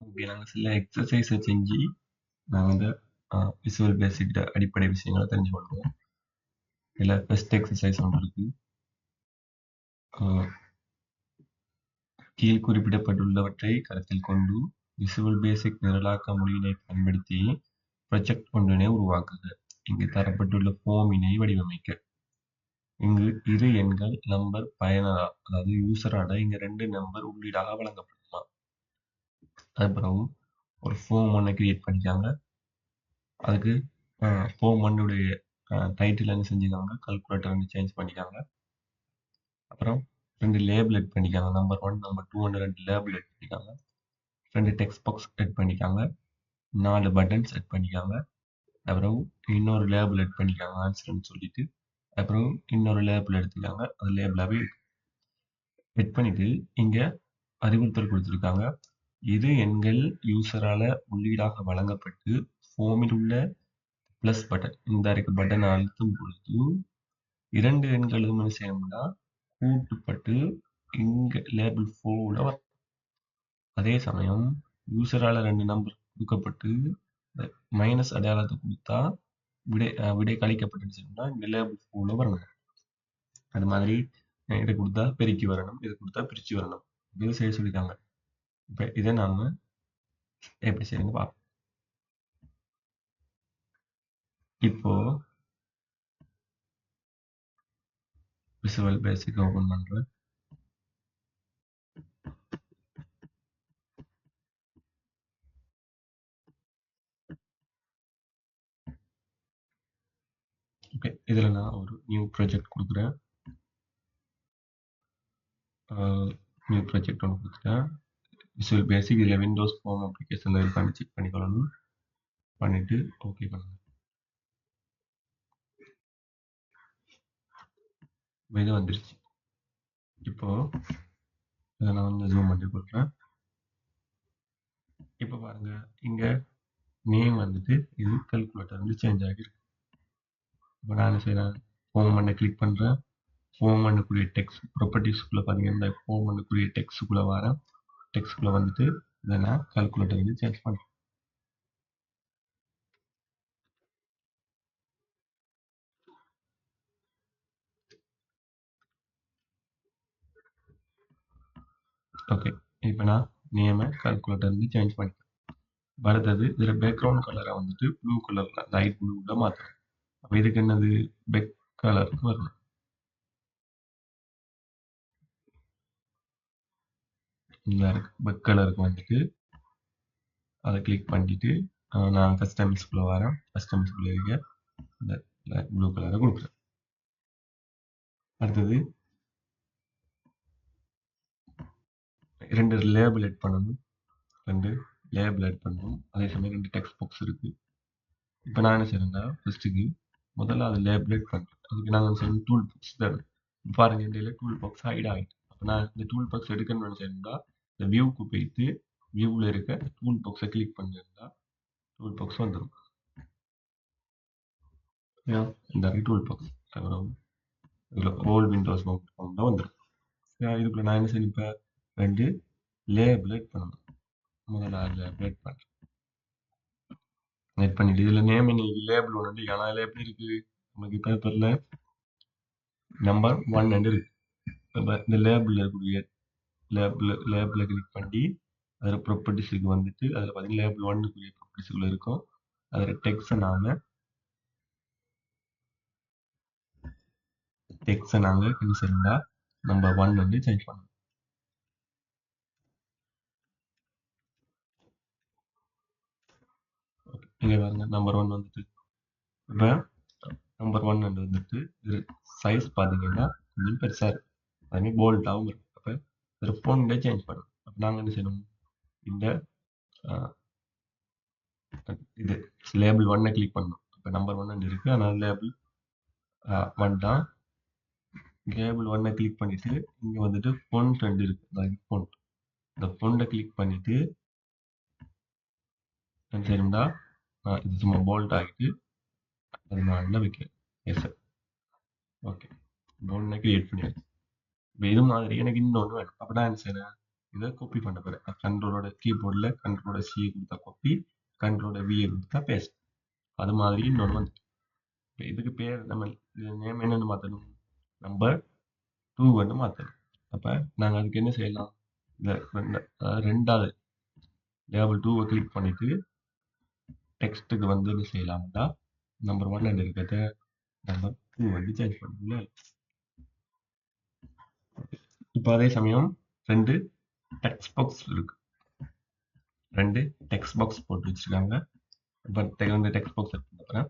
Okay. நாங்க சில எக்ஸர்சைஸ செஞ்சு, நாங்க வந்து விசுவல் பேசிக் அடிப்படை விஷயங்கள தெரிஞ்சு கொள்வோம். இதுல ஃபர்ஸ்ட் எக்ஸர்சைஸ் ஒன்று இருக்கு. அ கீழ் குறிப்பிடப்பட்டுள்ளவற்றை கருத்தில் கொண்டு, விசுவல் பேசிக் நிரலாக்க மொழியினை பயன்படுத்தி ப்ரொஜெக்ட் ஒன்றினை உருவாக்குக. இங்கு தரப்பட்டுள்ள ஃபோமினை வடிவமைக்க. இங்கு இரு எண்கள் நம்பர் பயனரா, அதாவது யூசரால இங்க 2 நம்பர் உள்ளீடாக வழங்கப்படலாம். அதுக்கப்புறம் ஒரு ஃபோம் ஒண்ண கிரியேட் பண்ணிக்காங்க. அதுக்கு ஃபோம் ஒன்னுடைய டைட்டில் என்ன செஞ்சுக்காங்க, கால்குலேட்டர் வந்து சேஞ்ச் பண்ணிக்காங்க. அப்புறம் 2 லேபிள் எட் பண்ணிக்காங்க. நம்பர் 1, நம்பர் 2 ன்னு 2 லேபிள் எட் பண்ணிக்காங்க. 2 டெக்ஸ்ட் பாக்ஸ் எட் பண்ணிக்காங்க. 4 பட்டன்ஸ் எட் பண்ணிக்காங்க. அப்புறம் இன்னொரு லேபிள் எட் பண்ணிக்காங்க ஆன்சர்னு சொல்லிட்டு. அப்புறம் இன்னொரு லேபிள் எடுத்துக்காங்க. அது லேபிளாவே எட் பண்ணிட்டு இங்க அறிவுறுத்தல் கொடுத்திருக்காங்க. இரு எண்கள் யூசரால உள்ளீடாக வழங்கப்பட்டு ஃபோமில் உள்ள பிளஸ் பட்டன், இந்த இருக்க பட்டனை அழுத்தும் பொழுது 2 எண்களும் என்ன செய்யணும்னா கூட்டுப்பட்டு இங்க லேபிள் 4 வரும். அதே சமயம் யூசரால 2 நம்பர் கொடுக்கப்பட்டு மைனஸ் அடையாளத்தை கொடுத்தா விடை கழிக்கப்பட்டுச்சுன்னா இங்க லேபிள் 4 வரணும். அது மாதிரி இதை கொடுத்தா பெருக்கி வரணும், இதை கொடுத்தா பிரிச்சு வரணும். இது செய்ய சொல்லியிருக்காங்க. இப்ப இதை நாம எப்படி செய்யணும் பார்ப்போம். இப்போ விசுவல் பேசிக் ஓபன் பண்றேன். ஓகே, இதுல நான் ஒரு நியூ ப்ராஜெக்ட் கொடுக்குறேன். நியூ ப்ராஜெக்ட் ஒன்று கொடுத்துட்டேன். விசுவல் பேசிக் இதில் விண்டோஸ் ஃபார்ம் அப்ளிகேஷன் இருக்கான்னு செக் பண்ணிக்கொள்ளணும். பண்ணிட்டு ஓகே பண்ணுங்க. இது வந்துருச்சு. இப்போ இதை நான் வந்து ஜூம் பண்ணி கொடுக்குறேன். இப்போ பாருங்க, இங்க நேம் வந்துட்டு இது கால்குலேட்டர் வந்து சேஞ்ச் ஆகிருக்கு. இப்போ நான் என்ன செய்யறேன், ஃபோம் பண்ண கிளிக் பண்றேன். ஃபோம் பண்ணக்கூடிய டெக்ஸ்ட் ப்ராப்பர்ட்டிஸ்குள்ள பார்த்தீங்கன்னா ஃபோம் பண்ணக்கூடிய டெக்ஸ்ட்டுக்குள்ள வரேன். டெக்ஸ்ட்டுக்குள்ள வந்துட்டு இதை நான் கால்குலேட்டர் வந்து சேஞ்ச் பண்ணுறேன். ஓகே, இப்போ நான் நேமை கால்குலேட்டர் வந்து சேஞ்ச் பண்ணிட்டேன். அடுத்தது இதில் பேக்ரவுண்ட் கலரை வந்துட்டு ப்ளூ கலர்ல லைட் ப்ளூல மாற்றுறேன். அப்போ இதுக்கு என்னது பெக் கலருக்கு வரணும். இந்த பெக் கலருக்கு வந்துட்டு அதை கிளிக் பண்ணிட்டு நான் கஸ்டமைஸ்குள்ள வரேன். கஸ்டமைஸ்குள்ள இருக்க இந்த ப்ளூ கலரை கொடுக்குறேன். அடுத்தது 2 லேபிள் எட் பண்ணணும். 2 லேபிள் எட் பண்ணணும். அதே சமயம் 2 டெக்ஸ்ட் பாக்ஸ் இருக்கு. இப்போ நான் என்ன செய்யறேன்னா ஃபர்ஸ்ட்டுக்கு முதல்ல அதை லேபிள் எட் பண்ணுறேன். அதுக்கு நாங்கள் செய்யணும் டூல் பாக்ஸ் தரும். பாருங்க, இந்த டூல் பாக்ஸ் ஹைட் ஆகிட்டு. அப்போ நான் இந்த டூல் பாக்ஸ் எடுக்கணும்னு நினைச்சேன்னா இந்த வியூக்கு போயிட்டு வியூவில் இருக்க டூல் பாக்ஸை கிளிக் பண்ணிருந்தா டூல் பாக்ஸ் வந்துடும். இந்த டூல் பாக்ஸ் இதில் ஓல் விண்டோஸ் மவுண்ட் வந்துடும். இதுக்குள்ள நான் என்ன செய்யணும், இப்போ 2 லேபிள் எட் பண்ணணும். முதல்ல லேபிள் எட் பண்ணுறேன். எட் பண்ணிட்டு இதில் நேம் இன்னைக்கு லேபிள் ஒன்று ஏன்னா லேபிள் இருக்கு நமக்கு பேப்பரில் நம்பர் 1 இருக்கு. இந்த லேபிள் இருக்கக்கூடிய லேபிளை கிளிக் பண்ணி அதில் ப்ராப்பர்ட்டிஸுக்கு வந்துட்டு அதில் பார்த்தீங்கன்னா லேபிள் 1க்குரிய ப்ராப்பர்ட்டிஸுக்குள்ள இருக்கும். அதில் டெக்ஸ்ட்டை நாங்கள் என்ன செய்யணும்னா நம்பர் 1 வந்து சேஞ்ச் பண்ணணும். இங்கே பாருங்க, நம்பர் 1 வந்துட்டு இப்போ நம்பர் 1 வந்துட்டு இது சைஸ் பார்த்தீங்கன்னா கொஞ்சம் பெருசாக இருக்கு, அதுமாதிரி போல்டாகவும் இருக்கு. அப்போ இதில் ஃபோன்டே சேஞ்ச் பண்ணணும். அப்போ நாங்கள் என்ன செய்யணும், இந்த இது லேபிள் 1 கிளிக் பண்ணணும். இப்போ நம்பர் 1 இருக்கு, அதனால லேபிள் 1 தான். லேபிள் 1 கிளிக் பண்ணிட்டு இங்கே வந்துட்டு ஃபோன்ட் 2 இருக்கு, ஃபோன்ட். இந்த ஃபோன்ட்டை கிளிக் பண்ணிட்டு என்ன செய்யணும்னா இது சும்மா போல்ட் ஆகிட்டு அது நான் வைக்கிறேன். Yes sir, okay. ஒன்று கிரியேட் பண்ணியாச்சு. இப்போ இது மாதிரி எனக்கு இன்னொன்று வேணும். அப்போ நான் என்ன செய்யறேன், இதை காப்பி பண்ண போறேன். கண்ட்ரோலோட கீபோர்டில் கண்ட்ரோலோட சி கொடுத்தா காப்பி, கண்ட்ரோலோட வியை கொடுத்தா பேஸ்ட். அது மாதிரி இன்னொன்று வந்து இதுக்கு பேர் நம்ம நேம் என்னன்னு மாற்றணும், நம்பர் 2 மாற்றணும். அப்போ நாங்கள் அதுக்கு என்ன செய்யலாம், இந்த ரெண்டாவது லேபிள் 2 கிளிக் பண்ணிட்டு டெக்ஸ்ட்டுக்கு வந்து என்ன செய்யலாம்னா நம்பர் 1 இருக்கிறத நம்பர் 2 சேஞ்ச் பண்ணல. இப்போ அதே சமயம் ரெண்டு டெக்ஸ்ட் பாக்ஸ் இருக்கு, ரெண்டு டெக்ஸ்ட் பாக்ஸ் போட்டு வச்சிருக்காங்க. இப்போ வந்து டெக்ஸ்ட் பாக்ஸ் எடுத்து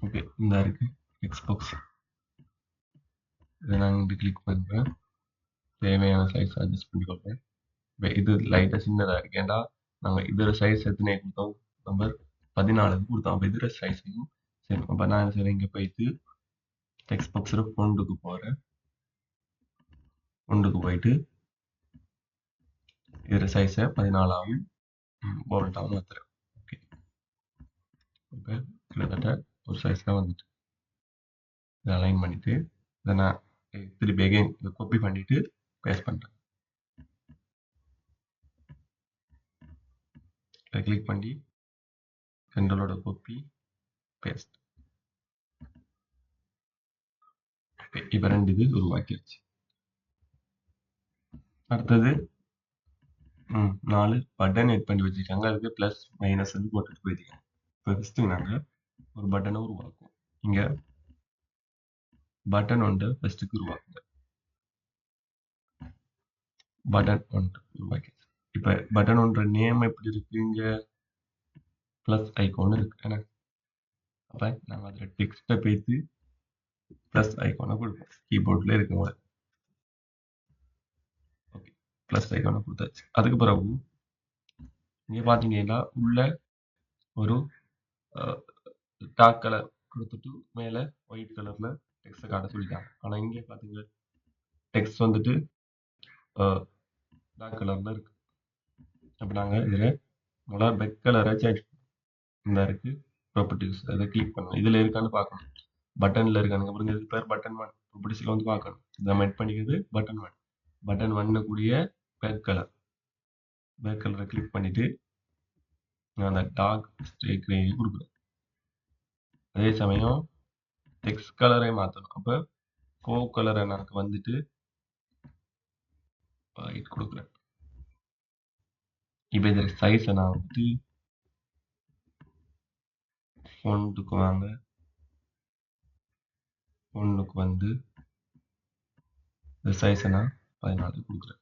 ஓகே, இந்த இருக்கு டெக்ஸ்ட் பாக்ஸ். இதை நான் இங்கே கிளிக் பண்ணுறேன், தேவையான சைஸ் அட்ஜஸ்ட் பண்ணிக்கொள்றேன். இது லைட்டாக சின்னதாக இருக்கு, ஏன்டா நாங்கள் இதோட சைஸ் எத்தனை கொடுத்தோம், நம்பர் 14 கொடுத்தோம். அப்போ இதோட சைஸையும் சரி. அப்போ நான் என்ன செய்கிறேன், இங்கே போயிட்டு டெக்ஸ்ட் பாக்ஸில் ஃபோண்டுக்கு போகிறேன். ஃபோண்டுக்கு போயிட்டு இதோட சைஸை 14ஆகவும் போல்ட்டாகவும் மாற்றுறேன். ஓகே, இப்போ கிட்டத்தட்ட ஒரு சைஸில் வந்துட்டு இதை அலைன் பண்ணிவிட்டு இதை நான் திருப்பி அகைன் இதை காப்பி பண்ணிவிட்டு பேஸ்ட் பண்ணுறேன். இதை கிளிக் பண்ணி கண்ட்ரோலோட காப்பி பேஸ்ட். இப்போ ரெண்டு இது உருவாக்கிடுச்சு. அடுத்தது 4 பட்டன் எட் பண்ணி வச்சுருக்காங்க, அதுக்கு ப்ளஸ் மைனஸ் வந்து போட்டுட்டு போயிருக்காங்க. இப்போ ஃபஸ்ட்டு நாங்கள் ஒரு பட்டனை உருவாக்குவோம். இங்கே பட்டன் ஒன்று ஃபஸ்ட்டுக்கு உருவாக்குங்க. பட்டன் ஒன்று உருவாக்கி இப்போ பட்டன் ஒன்ற நேம் எப்படி இருக்கு, இங்கே ப்ளஸ் ஐக்கான் இருக்கு. ஏன்னா அப்போ நாங்கள் அதில் டெக்ஸ்ட்டை பேசி ப்ளஸ் ஐக்கானை கொடுப்போம். கீபோர்டில் இருக்கவங்க ஓகே, ப்ளஸ் ஐக்கானை கொடுத்தாச்சு. அதுக்கு பிறகு இங்கே பார்த்தீங்கன்னா உள்ள ஒரு டார்க் கலர் கொடுத்துட்டு மேலே ஒயிட் கலரில் டெக்ஸ்ட்டை காட்ட சொல்லிட்டாங்க. ஆனால் இங்கே பார்த்தீங்க டெக்ஸ்ட் வந்துட்டு டார்க் கலரில் இருக்கு. அப்போ நாங்கள் இதில் முதல்ல பெக் கலரை சேஞ்ச் இந்த இருக்கு ப்ராப்பர்ட்டிஸ், அதை கிளிக் பண்ணணும். இதில் இருக்கான்னு பார்க்கணும், பட்டனில் இருக்கானுங்க அப்புறம் இது பேர் பட்டன் 1 ப்ராப்பர்ட்டிஸில் வந்து பார்க்கணும். இதை மெட் பண்ணிக்கிறது பட்டன் 1. பட்டன் 1 கூடிய பேக் கலரை கிளிக் பண்ணிவிட்டு நான் அந்த டார்க் ஸ்ட்ரைக் ரேஞ்சு கொடுக்குறேன். அதே சமயம் டெக்ஸ்ட் கலரை மாற்றணும். அப்போ கோவ் கலரை எனக்கு வந்துட்டு ஒயிட் கொடுக்குறேன். இப்போ இதில் சைஸை நான் வந்துட்டு ஃபோனுக்கு வாங்க, ஃபோனுக்கு வந்து இந்த சைஸை நான் 14 கொடுக்குறேன்.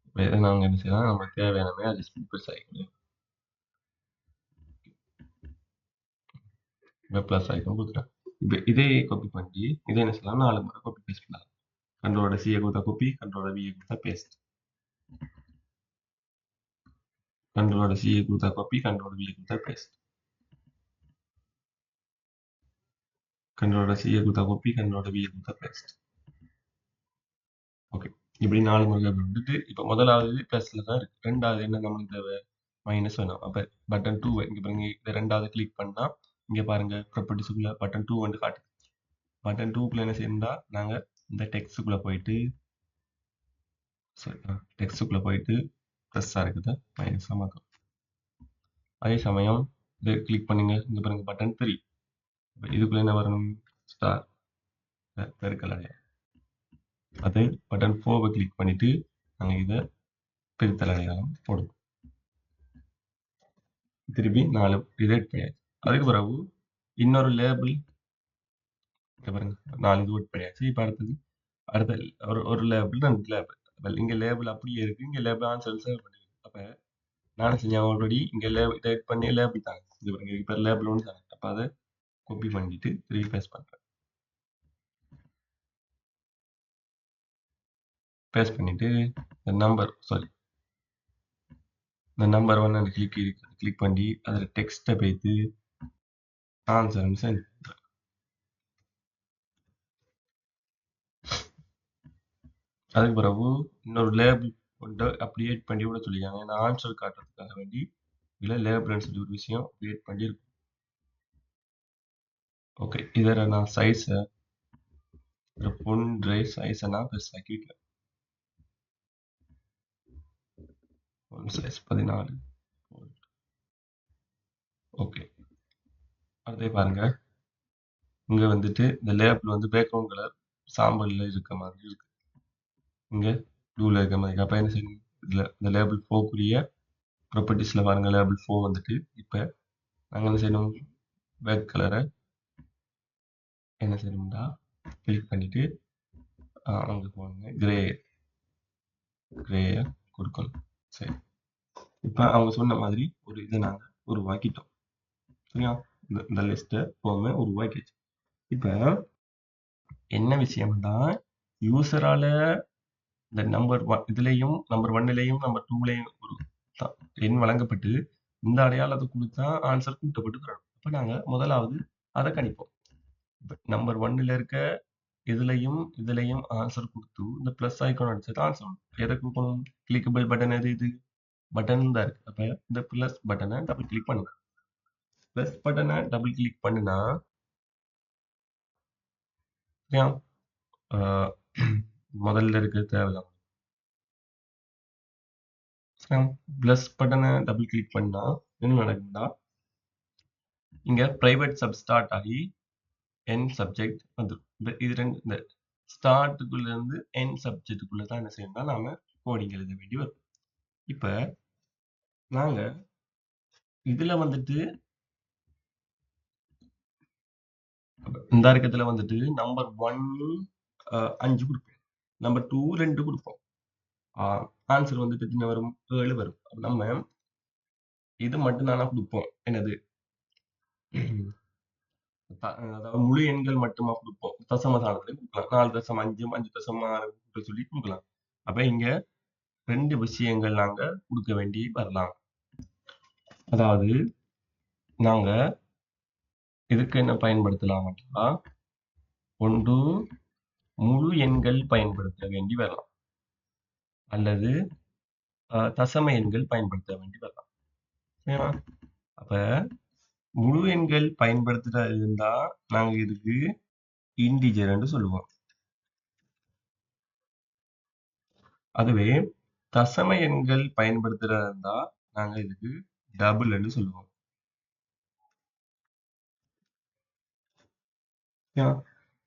இப்போ நாங்கள் என்ன செய்யலாம், நம்மளுக்கு தேவையான அட்ஜஸ்ட் பண்ணி பெருசாகிக்கணும். இப்போ ப்ளஸ் ஐக்கன் கொடுக்குறேன். இப்போ இதே காப்பி பண்ணி இதே என்ன செய்யலாம், 4 முறை காப்பி பேஸ்ட் பண்ணலாம். கண்ட்ரோலோட சியை கொடுத்தா காப்பி, கண்ட்ரோலோட வியை கொடுத்தா பேஸ்ட், கண்ட்ரோலோட சியை கொடுத்தா காப்பி, கண்ட்ரோலோட வியை கொடுத்தா பேஸ்ட், கண்ட்ரோலோட சியை கொடுத்தா காப்பி, கண்ட்ரோலோட வியை கொடுத்தா பேஸ்ட். ஓகே, இப்படி 4 முறை வந்துட்டு இப்போ முதலாவது ப்ளஸ்ல தான் இருக்கு. ரெண்டாவது என்ன நம்மளுக்கு தேவை, மைனஸ் வேணும். அப்போ பட்டன் 2 இங்கே பாருங்க, இதை ரெண்டாவது கிளிக் பண்ணால் இங்கே பாருங்க ப்ராப்பர்ட்டிஸுக்குள்ள பட்டன் 2 வந்து காட்டு. பட்டன் 2க்குள்ள என்ன செய்யணும்னா நாங்கள் இந்த டெக்ஸ்ட்டுக்குள்ளே போயிட்டு டெக்ஸ்ட்டுக்குள்ளே போயிட்டு ப்ளஸ்ஸாக இருக்குது மைனஸாக மாற்றணும். அதே சமயம் இதை கிளிக் பண்ணுங்க, இங்கே பாருங்க பட்டன் 3. இதுக்குள்ள என்ன வரணும், ஸ்டார் பெருக்கல் அடையாளம். அது பட்டன் 4 கிளிக் பண்ணிட்டு நாங்கள் இதை பெருத்தல் அடையாளம் போடுவோம். திருப்பி 4 டிவைட் பண்ணியாச்சு. அதுக்கு பிறகு இன்னொரு லேபிள் பாருங்க 4 இது ஒட் பண்ணியாச்சு. இப்போ அடுத்த ஒரு லேபிள் 2 லேபிள். இங்கே லேபிள் அப்படியே இருக்கு, இங்கே லேபிள் ஆன்சர் சேவ் பண்ணிருக்கு. அப்போ நான் செஞ்சேன் ஆல்ரெடி இங்கே லேபிள் டைப் பண்ணி லேபிள் தாங்க, இது பாருங்க இப்போ லேபிள் ஒன்று தாங்க. அப்போ அதை காப்பி பண்ணிட்டு திருப்பி பேஸ்ட் பண்ணுறேன். பேஸ்ட் பண்ணிட்டு இந்த நம்பர் இந்த நம்பர் 1 அந்த கிளிக் பண்ணி அதில் டெக்ஸ்ட்டை போய்த்து ஆன்சர் சென்ட். அதுக்கு பிறகு இன்னொரு லேபிள் கொண்டு அப்படியே பண்ணி விட சொல்லியிருக்காங்க. ஏன்னா ஆன்சர் காட்டுறதுக்காக வேண்டி இதில் லேபிள்னு சொல்லி ஒரு விஷயம் கிரியேட் பண்ணியிருக்கும். ஓகே, இதில் நான் சைஸை பொன்று சைஸை நான் பெருசாக்கிட்டேன். சைஸ் 14. ஓகே, அடுத்து பாருங்க. இங்க வந்துட்டு இந்த லேபிள் வந்து பேக்ரவுண்ட் கலர் சாம்பல்ல இருக்க மாதிரி இருக்கு. இங்க ப்ளூல இருக்க மாதிரி. அப்ப என்ன செய்யணும்? இதுல இந்த லேபிள் 4 ப்ராப்பர்ட்டிஸ்ல பாருங்க, லேபிள் 4 வந்துட்டு இப்ப நாங்க என்ன செய்யணும்? பேக் கலரை என்ன செய்யணும்டா கிளிக் பண்ணிட்டு அங்க போங்க, கிரே கொடுக்கணும். சரி, இப்ப அவங்க சொன்ன மாதிரி ஒரு இதை நாங்க உருவாக்கிட்டோம். சரியா? இந்த லிஸ்ட்டை போமே உருவாக்கிச்சு. இப்ப என்ன விஷயம்னா, யூசரால இந்த நம்பர் 1 இதுலயும் நம்பர் 1லயும் நம்பர் 2லயும் ஒரு எண் வழங்கப்பட்டு இந்த அடையாளத்தை கொடுத்தா ஆன்சர் கூட்டப்பட்டு வரணும். அப்ப நாங்க முதலாவது அதை கணிப்போம். நம்பர் 1ல இருக்க இதுலயும் ஆன்சர் கொடுத்து இந்த பிளஸ் ஐக்கான் அடிச்சது ஆன்சர். எதை கொடுக்கணும்? கிளிக்கபிள் பட்டன் எது? இது பட்டன் தான் இருக்கு. அப்ப இந்த பிளஸ் பட்டனை டபுள் கிளிக் பண்ணுங்க. பிளஸ் பட்டனை டபுள் கிளிக் பண்ணுனா முதல்ல இருக்க தேவைதான். பிளஸ் பட்டனை டபுள் கிளிக் பண்ணா என்ன நடக்குதுன்னா, இங்க பிரைவேட் சப் ஸ்டார்ட் ஆகி என் சப்ஜெக்ட் வந்துடும். இது ரெண்டு இந்த ஸ்டார்ட்டுக்குள்ள இருந்து என் சப்ஜெக்டுக்குள்ள தான் என்ன செய்யணும்னா நாம கோடிங் எழுத வேண்டி வரும். இப்ப நாங்க இதுல வந்துட்டு இந்த இருக்கத்துல வந்துட்டு நம்பர் 1 5 கொடுப்போம், நம்பர் 2 2 கொடுப்போம். ஆன்சர் வந்துட்டு எத்தனை வரும்? 7 வரும். நம்ம இது மட்டும் தானே கொடுப்போம். என்னது? அதாவது முழு எண்கள் மட்டுமா கொடுப்போம். தசம சாதனத்துல கொடுக்கலாம். 4.5 5.6 சொல்லி கொடுக்கலாம். அப்ப இங்க 2 விஷயங்கள் நாங்க கொடுக்க வேண்டி வரலாம். அதாவது நாங்க இதுக்கு என்ன பயன்படுத்தலாம்? ஒன்று முழு எண்கள் பயன்படுத்த வேண்டி வரலாம், அல்லது தசம எண்கள் பயன்படுத்த வேண்டி வரலாம். சரியா? அப்ப முழு எண்கள் பயன்படுத்துறதா இருந்தா நாங்க இதுக்கு இன்டிஜர்ன்னு சொல்லுவோம். அதுவே தசம எண்கள் பயன்படுத்துறதா இருந்தா நாங்க இதுக்கு டபுள்ன்னு சொல்லுவோம்.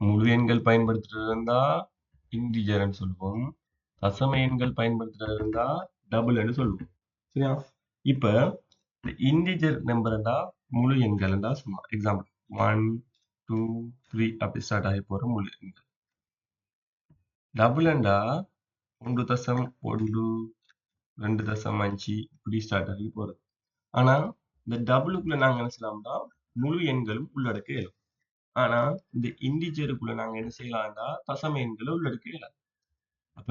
முழு எண்கள் பயன்படுத்துறதா இருந்தா இன்டிஜர்ன்னு சொல்லுவோம். தசம எண்கள் பயன்படுத்துறதா இருந்தா டபுள்ன்னு சொல்லுவோம். சரியா? இப்ப இன்டிஜர் நம்பர்டா முழு எண்கள்டா சும்மா எக்ஸாம்பிள் 1 2 3 அப்படி ஸ்டார்ட் ஆகி போற முழு எண்கள். டபுள்ண்டா 1.1 2.5 இப்படி ஸ்டார்ட் ஆகி போறது. ஆனா இந்த டபுளுக்குள்ள நாங்க என்ன செய்யலாம்னா முழு எண்களும் உள்ளடக்க இயலும். ஆனா இந்த இன்டிஜருக்குள்ள நாங்க என்ன செய்யலாம்டா தசம எண்களை உள்ளடக்க இயலாம். அப்ப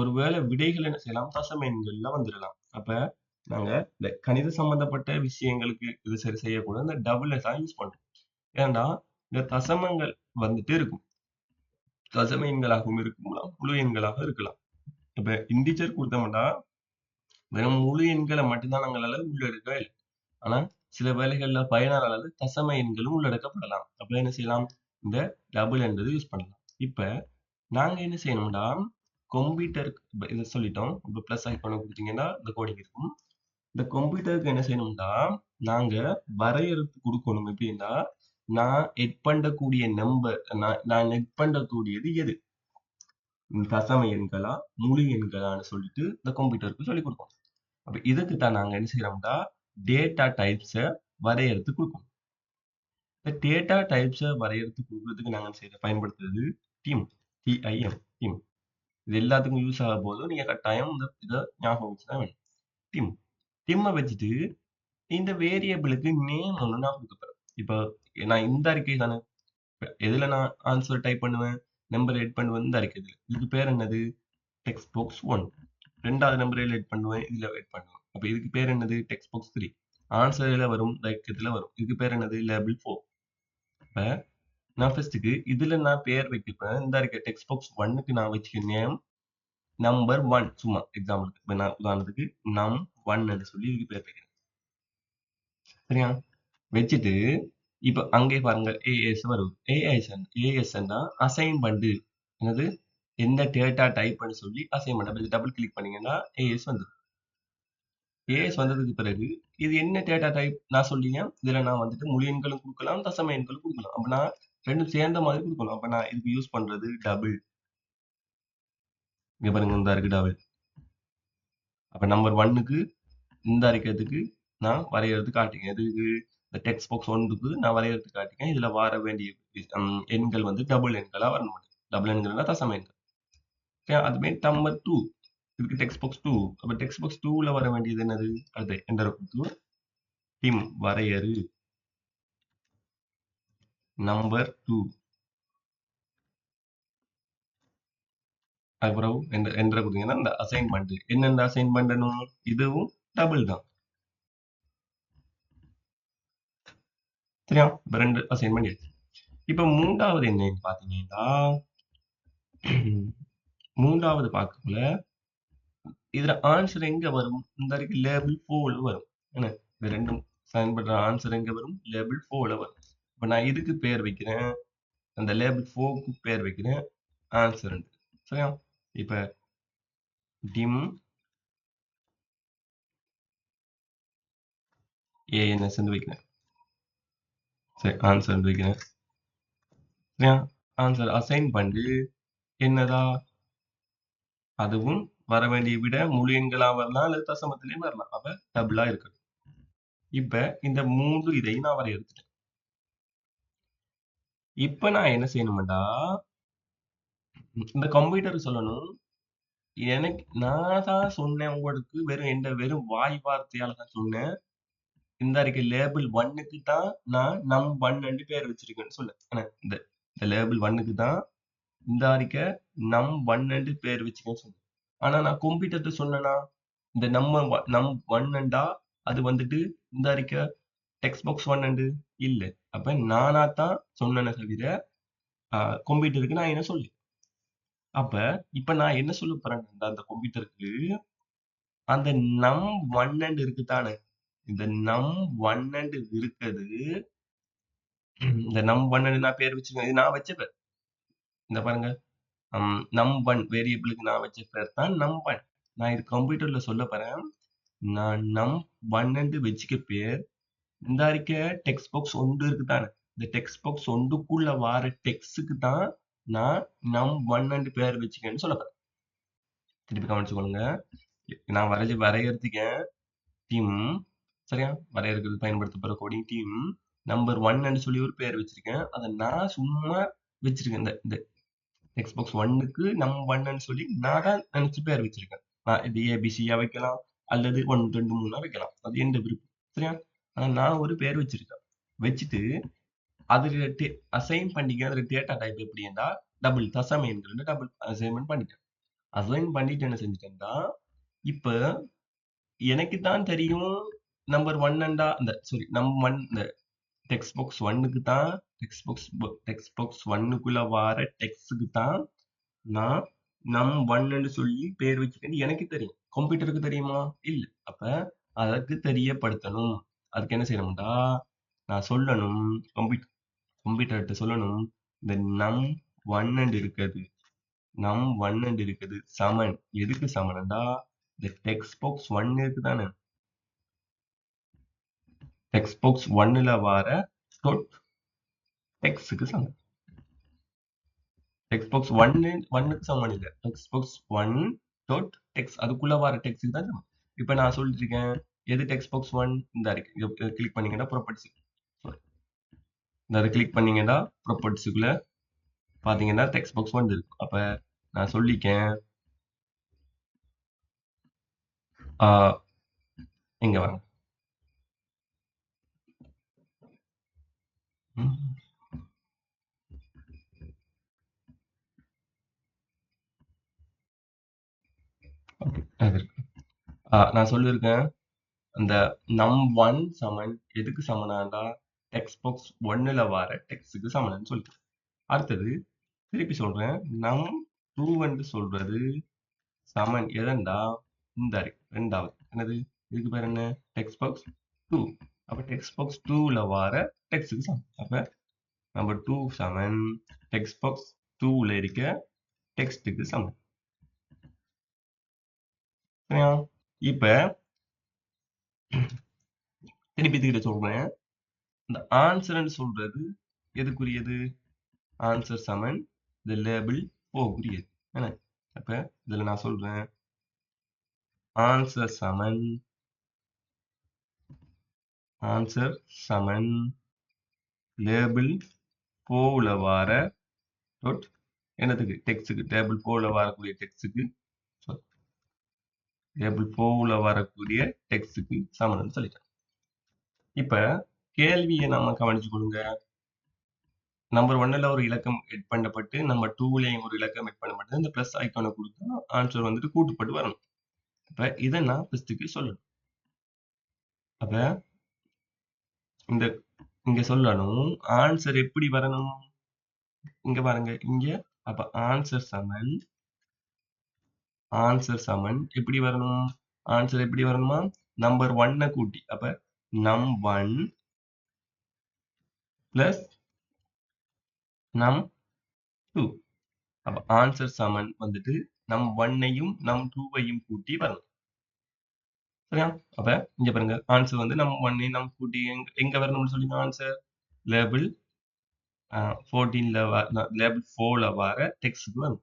ஒருவேளை விடைகள் என்ன செய்யலாம்? தசம எண்கள்ல வந்துடலாம். அப்ப நாங்க இந்த கணித சம்பந்தப்பட்ட விஷயங்களுக்கு இது சரி செய்யக்கூட இந்த டபுள் தான் யூஸ் பண்றோம். ஏன்னா இந்த தசமங்கள் வந்துட்டு இருக்கும், தசம எண்களாகவும் இருக்கலாம், முழு எண்களாக இருக்கலாம். இப்ப இன்டிஜர் கொடுத்தோம்னா வெறும் முழு எண்களை மட்டும்தான் நாங்களால உள்ளெடுக்க இல்லை. ஆனா சில வேளைகள்ல பயனாளர் தசம எண்களும் உள்ளடக்கப்படலாம். அப்ப என்ன செய்யலாம்? இந்த டபுள் என்றது யூஸ் பண்ணலாம். இப்ப நாங்க என்ன செய்யணும்னா கம்ப்யூட்டருக்கு இதை சொல்லிட்டோம். இப்ப பிளஸ் ஐக்கான கொடுத்தீங்கன்னா இந்த கோடிங் இருக்கும். இந்த கம்ப்யூட்டருக்கு என்ன செய்யணும்னா நாங்க வரையறுத்து கொடுக்கணும். எப்படின்னா நான் எட் பண்ணக்கூடிய நம்பர், நான் எட் பண்ணக்கூடியது எது? தசம எண்களா முழு எண்களான்னு சொல்லிட்டு இந்த கம்ப்யூட்டருக்கு சொல்லி கொடுப்போம். அப்ப இதுக்கு தான் நாங்க என்ன செய்யறோம்னா டேட்டா டைப்ஸை வரையறுத்து கொடுக்கணும். இந்த டேட்டா டைப்ஸை வரையறுத்து கொடுக்கறதுக்கு நாங்க பயன்படுத்துறது டிம், டிம். இது எல்லாத்துக்கும் யூஸ் ஆக போதும். நீங்க கட்டாயம் இதை ஞாபகம் வச்சுதான் வேணும். டிம்மை வச்சுட்டு இந்த வேரியபிளுக்கு நேம் ஒன்று நான் கொடுக்கப்பேன். இப்போ நான் இந்த அறிக்கை தானே எதுல நான் ஆன்சர் டைப் பண்ணுவேன், நம்பர் எட் பண்ணுவேன் இந்த அறிக்கை. இதுக்கு பேர் என்னது? Text box 1. ரெண்டாவது நம்பர் எட் பண்ணுவேன், இதுல எட் பண்ணுவேன். அப்ப இதுக்கு பேர் என்னது? Text box 3. ஆன்சர்ல வரும், இலக்கியத்துல வரும். இதுக்கு பேர் என்னது? லேபிள் 4. இப்ப நான் ஃபர்ஸ்ட்டுக்கு இதுல நான் பேர் வைக்கப்பேன். இந்த இருக்க டெக்ஸ்ட் பாக்ஸ் 1க்கு நான் வச்சுக்க நேம் நம்பர் 1 சும்மா எக்ஸாம்பிளுக்கு. இப்ப நான் உதாரணத்துக்கு நம் 1 சொல்லி இதுக்கு பேர் வைக்கிறேன். சரியா? வச்சுட்டு இப்ப அங்கே பாருங்க ஏஎஸ் வரும். ஏஎஸ்ன்னா அசைன் பண்ணு. என்னது? எந்த டேட்டா டைப்னு சொல்லி அசைன் பண்ண. அப்ப டபுள் கிளிக் பண்ணீங்கன்னா ஏஎஸ் வந்துரும். ஏஎஸ் வந்ததுக்கு பிறகு இது என்ன டேட்டா டைப் நான் சொல்லியேன். இதுல நான் வந்துட்டு முழு எண்களும் குடுக்கலாம், தசம எண்களும் குடுக்கலாம். அப்ப நான் 2ம் சேர்ந்த மாதிரி குடுக்கணும். அப்ப நான் இதுக்கு யூஸ் பண்றது டபுள். இங்க பாருங்க இந்தா இருக்கு டபுள். அப்ப நம்பர் 1க்கு இந்த அரைக்கிறதுக்கு நான் வரையறது காட்டிங்க. எதுக்கு? இந்த டெக்ஸ்ட் பாக்ஸ் 1க்கு நான் வரையறது காட்டிங்க. இதுல வர வேண்டிய எண்கள் வந்து டபுள் எண்களா வரணும். டபுள் எண்கள்னா தசம எண்கள். ஓகே, அதுமே நம்பர் 2 இதுக்கு டெக்ஸ்ட் பாக்ஸ் 2. அப்ப டெக்ஸ்ட் பாக்ஸ் 2ல வர வேண்டியது என்னது? அடுத்து என்டர் கொடுத்து டிம் வரையறு நம்பர் 2. அதுக்கப்புறம் என்டர் கொடுத்தீங்கன்னா இந்த அசைன்மெண்ட் என்னென்ன அசைன் பண்ணணும்? இதுவும் டபுள் தான். சரியா? இப்ப 2 அசைன் பண்ணியாச்சு. இப்ப 3வது என்னன்னு பாத்தீங்கன்னா, 3வது பார்க்கக்குள்ள இதுல ஆன்சர் எங்க வரும்? இந்த வரைக்கும் லேபிள் 4ல வரும். என்ன? இது ரெண்டும் சைன் பண்ற ஆன்சர் எங்க வரும்? லேபிள் 4ல வரும். இப்ப நான் இதுக்கு பேர் வைக்கிறேன். அந்த லேபிள் 4க்கு பேர் வைக்கிறேன். ஆன்சர். சரியா? இப்ப டிம் ஏஎன்எஸ் வைக்கிறேன். சரி, ஆன்சர் வைக்கிறேன். சரியா? ஆன்சர் அசைன் பண்ணி என்னதா? அதுவும் வர வேண்டிய விட முழு எண்களா வரலாம் அல்லது தசமத்திலையும் வரலாம். அப்ப டபுளா இருக்கணும். இப்ப இந்த 3 இதையும் நான் வரையறுத்துட்டேன். இப்ப நான் என்ன செய்யணும்டா, இந்த கம்ப்யூட்டர் சொல்லணும், நான் தான் சொன்னேன் உங்களுக்கு, வெறும் வாய் வார்த்தையால தான் சொன்னேன். இந்த இருக்க லேபிள் 1க்கு தான் நான் num1 பேர் வச்சிருக்கேன்னு சொன்னேன். இந்த இந்த லேபிள் 1க்கு தான் இந்த இருக்க num1 பேர் வச்சிருக்கேன்னு சொன்னேன். ஆனா நான் கம்ப்யூட்டர்ட்ட சொன்னேனா, இந்த num1 அது வந்துட்டு இந்த இருக்க டெக்ஸ்ட் பாக்ஸ் 1 இல்ல. அப்ப நானா தான் சொன்னேனே தவிர கம்ப்யூட்டருக்கு நான் என்ன சொல்லி. அப்ப இப்ப நான் என்ன சொல்ல போறேன்னா, அந்த கம்ப்யூட்டருக்கு அந்த num1 இருக்கு தானே, இந்த num1 இருக்குது. இந்த num1 நான் பேர் வச்சிருக்கேன். இது நான் வச்ச பேர். இந்த பாருங்க. num1 வேரியபிளுக்கு நான் வச்ச பேர் தான் num1. நான் இது கம்ப்யூட்டர்ல சொல்ல போறேன். நான் num1 வச்சுக்க பேர் இந்த இருக்க டெக்ஸ்ட் பாக்ஸ் 1 இருக்கு தானே, இந்த டெக்ஸ்ட் பாக்ஸ் 1க்குள்ள வர டெக்ஸ்டுக்கு தான் நான் num1 பேர் வச்சுக்கேன்னு சொல்ல போறேன். திருப்பி கவனிச்சுக்கொள்ளுங்க. நான் வரையறுத்துக்கேன் டீம். சரியா? வரையறுக்கிறது பயன்படுத்தப்படுற கோடிங் டீம் நம்பர் 1 சொல்லி ஒரு பேர் வச்சிருக்கேன். அதை நான் சும்மா வச்சிருக்கேன். இந்த இந்த எக்ஸ்பாக்ஸ் 1க்கு num1 சொல்லி நான் தான் நினைச்சு பேர் வச்சிருக்கேன். நான் இது ஏபிசியா வைக்கலாம் அல்லது 1 2 3 வைக்கலாம். அது எந்த விருப்பம். சரியா? ஆனா நான் ஒரு பேர் வச்சிருக்கேன். வச்சுட்டு அதுல அசைன் பண்ணிக்க. அதுல டேட்டா டைப் எப்படின்னா டபுள் தசம எண்கள் டபுள் அசைன்மெண்ட் பண்ணிட்டேன். அசைன் பண்ணிட்டு என்ன செஞ்சுட்டேன்னா, இப்ப எனக்கு தான் தெரியும் நம்பர் 1 இந்த டெக்ஸ்ட் பாக்ஸ் 1க்கு தான் டெக்ஸ்ட் பாக்ஸ் 1க்குள்ள வர டெக்ஸ்டுக்கு தான் நான் num1 சொல்லி பேர் வச்சுக்கேன்னு எனக்கு தெரியும். கம்ப்யூட்டருக்கு தெரியுமா? இல்ல. அப்ப அதற்கு தெரியப்படுத்தணும். அதுக்கு என்ன செய்யணும்டா, நான் சொல்லணும், கம்ப்யூட்டர்கிட்ட சொல்லணும், இந்த num1 இருக்குது. num1 இருக்குது சமன். எதுக்கு சமன்டா, இந்த டெக்ஸ்ட் பாக்ஸ் 1 இருக்கு தானே, டெக்ஸ்ட் பாக்ஸ் 1ல வர டெக்ஸ்டுக்கு சமன். டெக்ஸ்ட் பாக்ஸ் 1க்கு சமன் இல்ல. டெக்ஸ்ட் பாக்ஸ் 1 டாட் டெக்ஸ்ட் அதுக்குள்ள வர டெக்ஸ்டுக்கு தான் சமன். இப்ப நான் சொல்லிருக்கேன் எது டெக்ஸ்ட் பாக்ஸ் 1 இந்த இருக்கு. இத கிளிக் பண்ணீங்கன்னா ப்ராப்பர்ட்டிஸ். இந்த இத கிளிக் பண்ணீங்கன்னா ப்ராப்பர்ட்டிஸ்க்குள்ள பாத்தீங்கன்னா டெக்ஸ்ட் பாக்ஸ் 1 இருக்கு. அப்ப நான் சொல்லிக்கேன் எங்க வாங்க. அது இருக்கு. நான் சொல்லியிருக்கேன் அந்த num1 சமன் எதுக்கு சமனாண்டா டெக்ஸ்ட் பாக்ஸ் 1ல வர டெக்ஸ்டுக்கு சமன்னு சொல்லிட்டேன். அடுத்தது திருப்பி சொல்றேன், num2 சொல்றது சமன் எதண்டா இந்த இருக்கு. 2வது என்னது, இதுக்கு பேர் என்ன, டெக்ஸ்ட் பாக்ஸ் 2. அப்ப டெக்ஸ்ட் பாக்ஸ் 2ல வர டெக்ஸ்டுக்கு சமம். அப்ப நம்பர் 2 சமன் டெக்ஸ்ட் பாக்ஸ் 2ல இருக்க டெக்ஸ்டுக்கு சமம். சரியா? இப்ப திருப்பி திருப்பி சொல்றேன். இந்த ஆன்சர்ன்னு சொல்றது எதுக்குரியது? ஆன்சர் சமன் இந்த லேபிள் போக்குரியது. என்ன? அப்ப இதுல நான் சொல்றேன் ஆன்சர் சமன் லேபிள் போல வார டாட் என்னத்துக்கு டெக்ஸ்டுக்கு டேபிள் போல வரக்கூடிய டெக்ஸ்டுக்கு டேபிள் போல வரக்கூடிய டெக்ஸ்டுக்கு சமன்னு சொல்லிட்டேன். இப்ப கேள்வியை நம்ம கவனிச்சு கொள்ளுங்க. நம்பர் 1ல ஒரு இலக்கம் எட் பண்ணப்பட்டு நம்பர் 2லயும் ஒரு இலக்கம் எட் பண்ணப்பட்டு இந்த பிளஸ் ஐக்கானை கொடுத்தா ஆன்சர் வந்துட்டு கூட்டுப்பட்டு வரணும். அப்ப இதை நான் ஃபர்ஸ்ட்டுக்கு சொல்லணும். அப்ப இந்த இங்க சொல்லணும் ஆன்சர் எப்படி வரணும்? இங்க பாருங்க இங்க. அப்ப ஆன்சர் சமன் எப்படி வரணும்? ஆன்சர் எப்படி வரணுமா? நம்பர் 1 கூட்டி. அப்ப num1 plus num2. அப்ப ஆன்சர் சமன் வந்துட்டு num1ஐயும் num2ஐயும் கூட்டி வரணும். சரியா? அப்ப இங்க பாருங்க ஆன்சர் வந்து num1ஐயும் num கூட்டி எங்க வரணும்னு சொல்லி ஆன்சர் லேபிள் 14ல லேபிள் 4ல வர டெக்ஸ்ட்க்கு வரும்.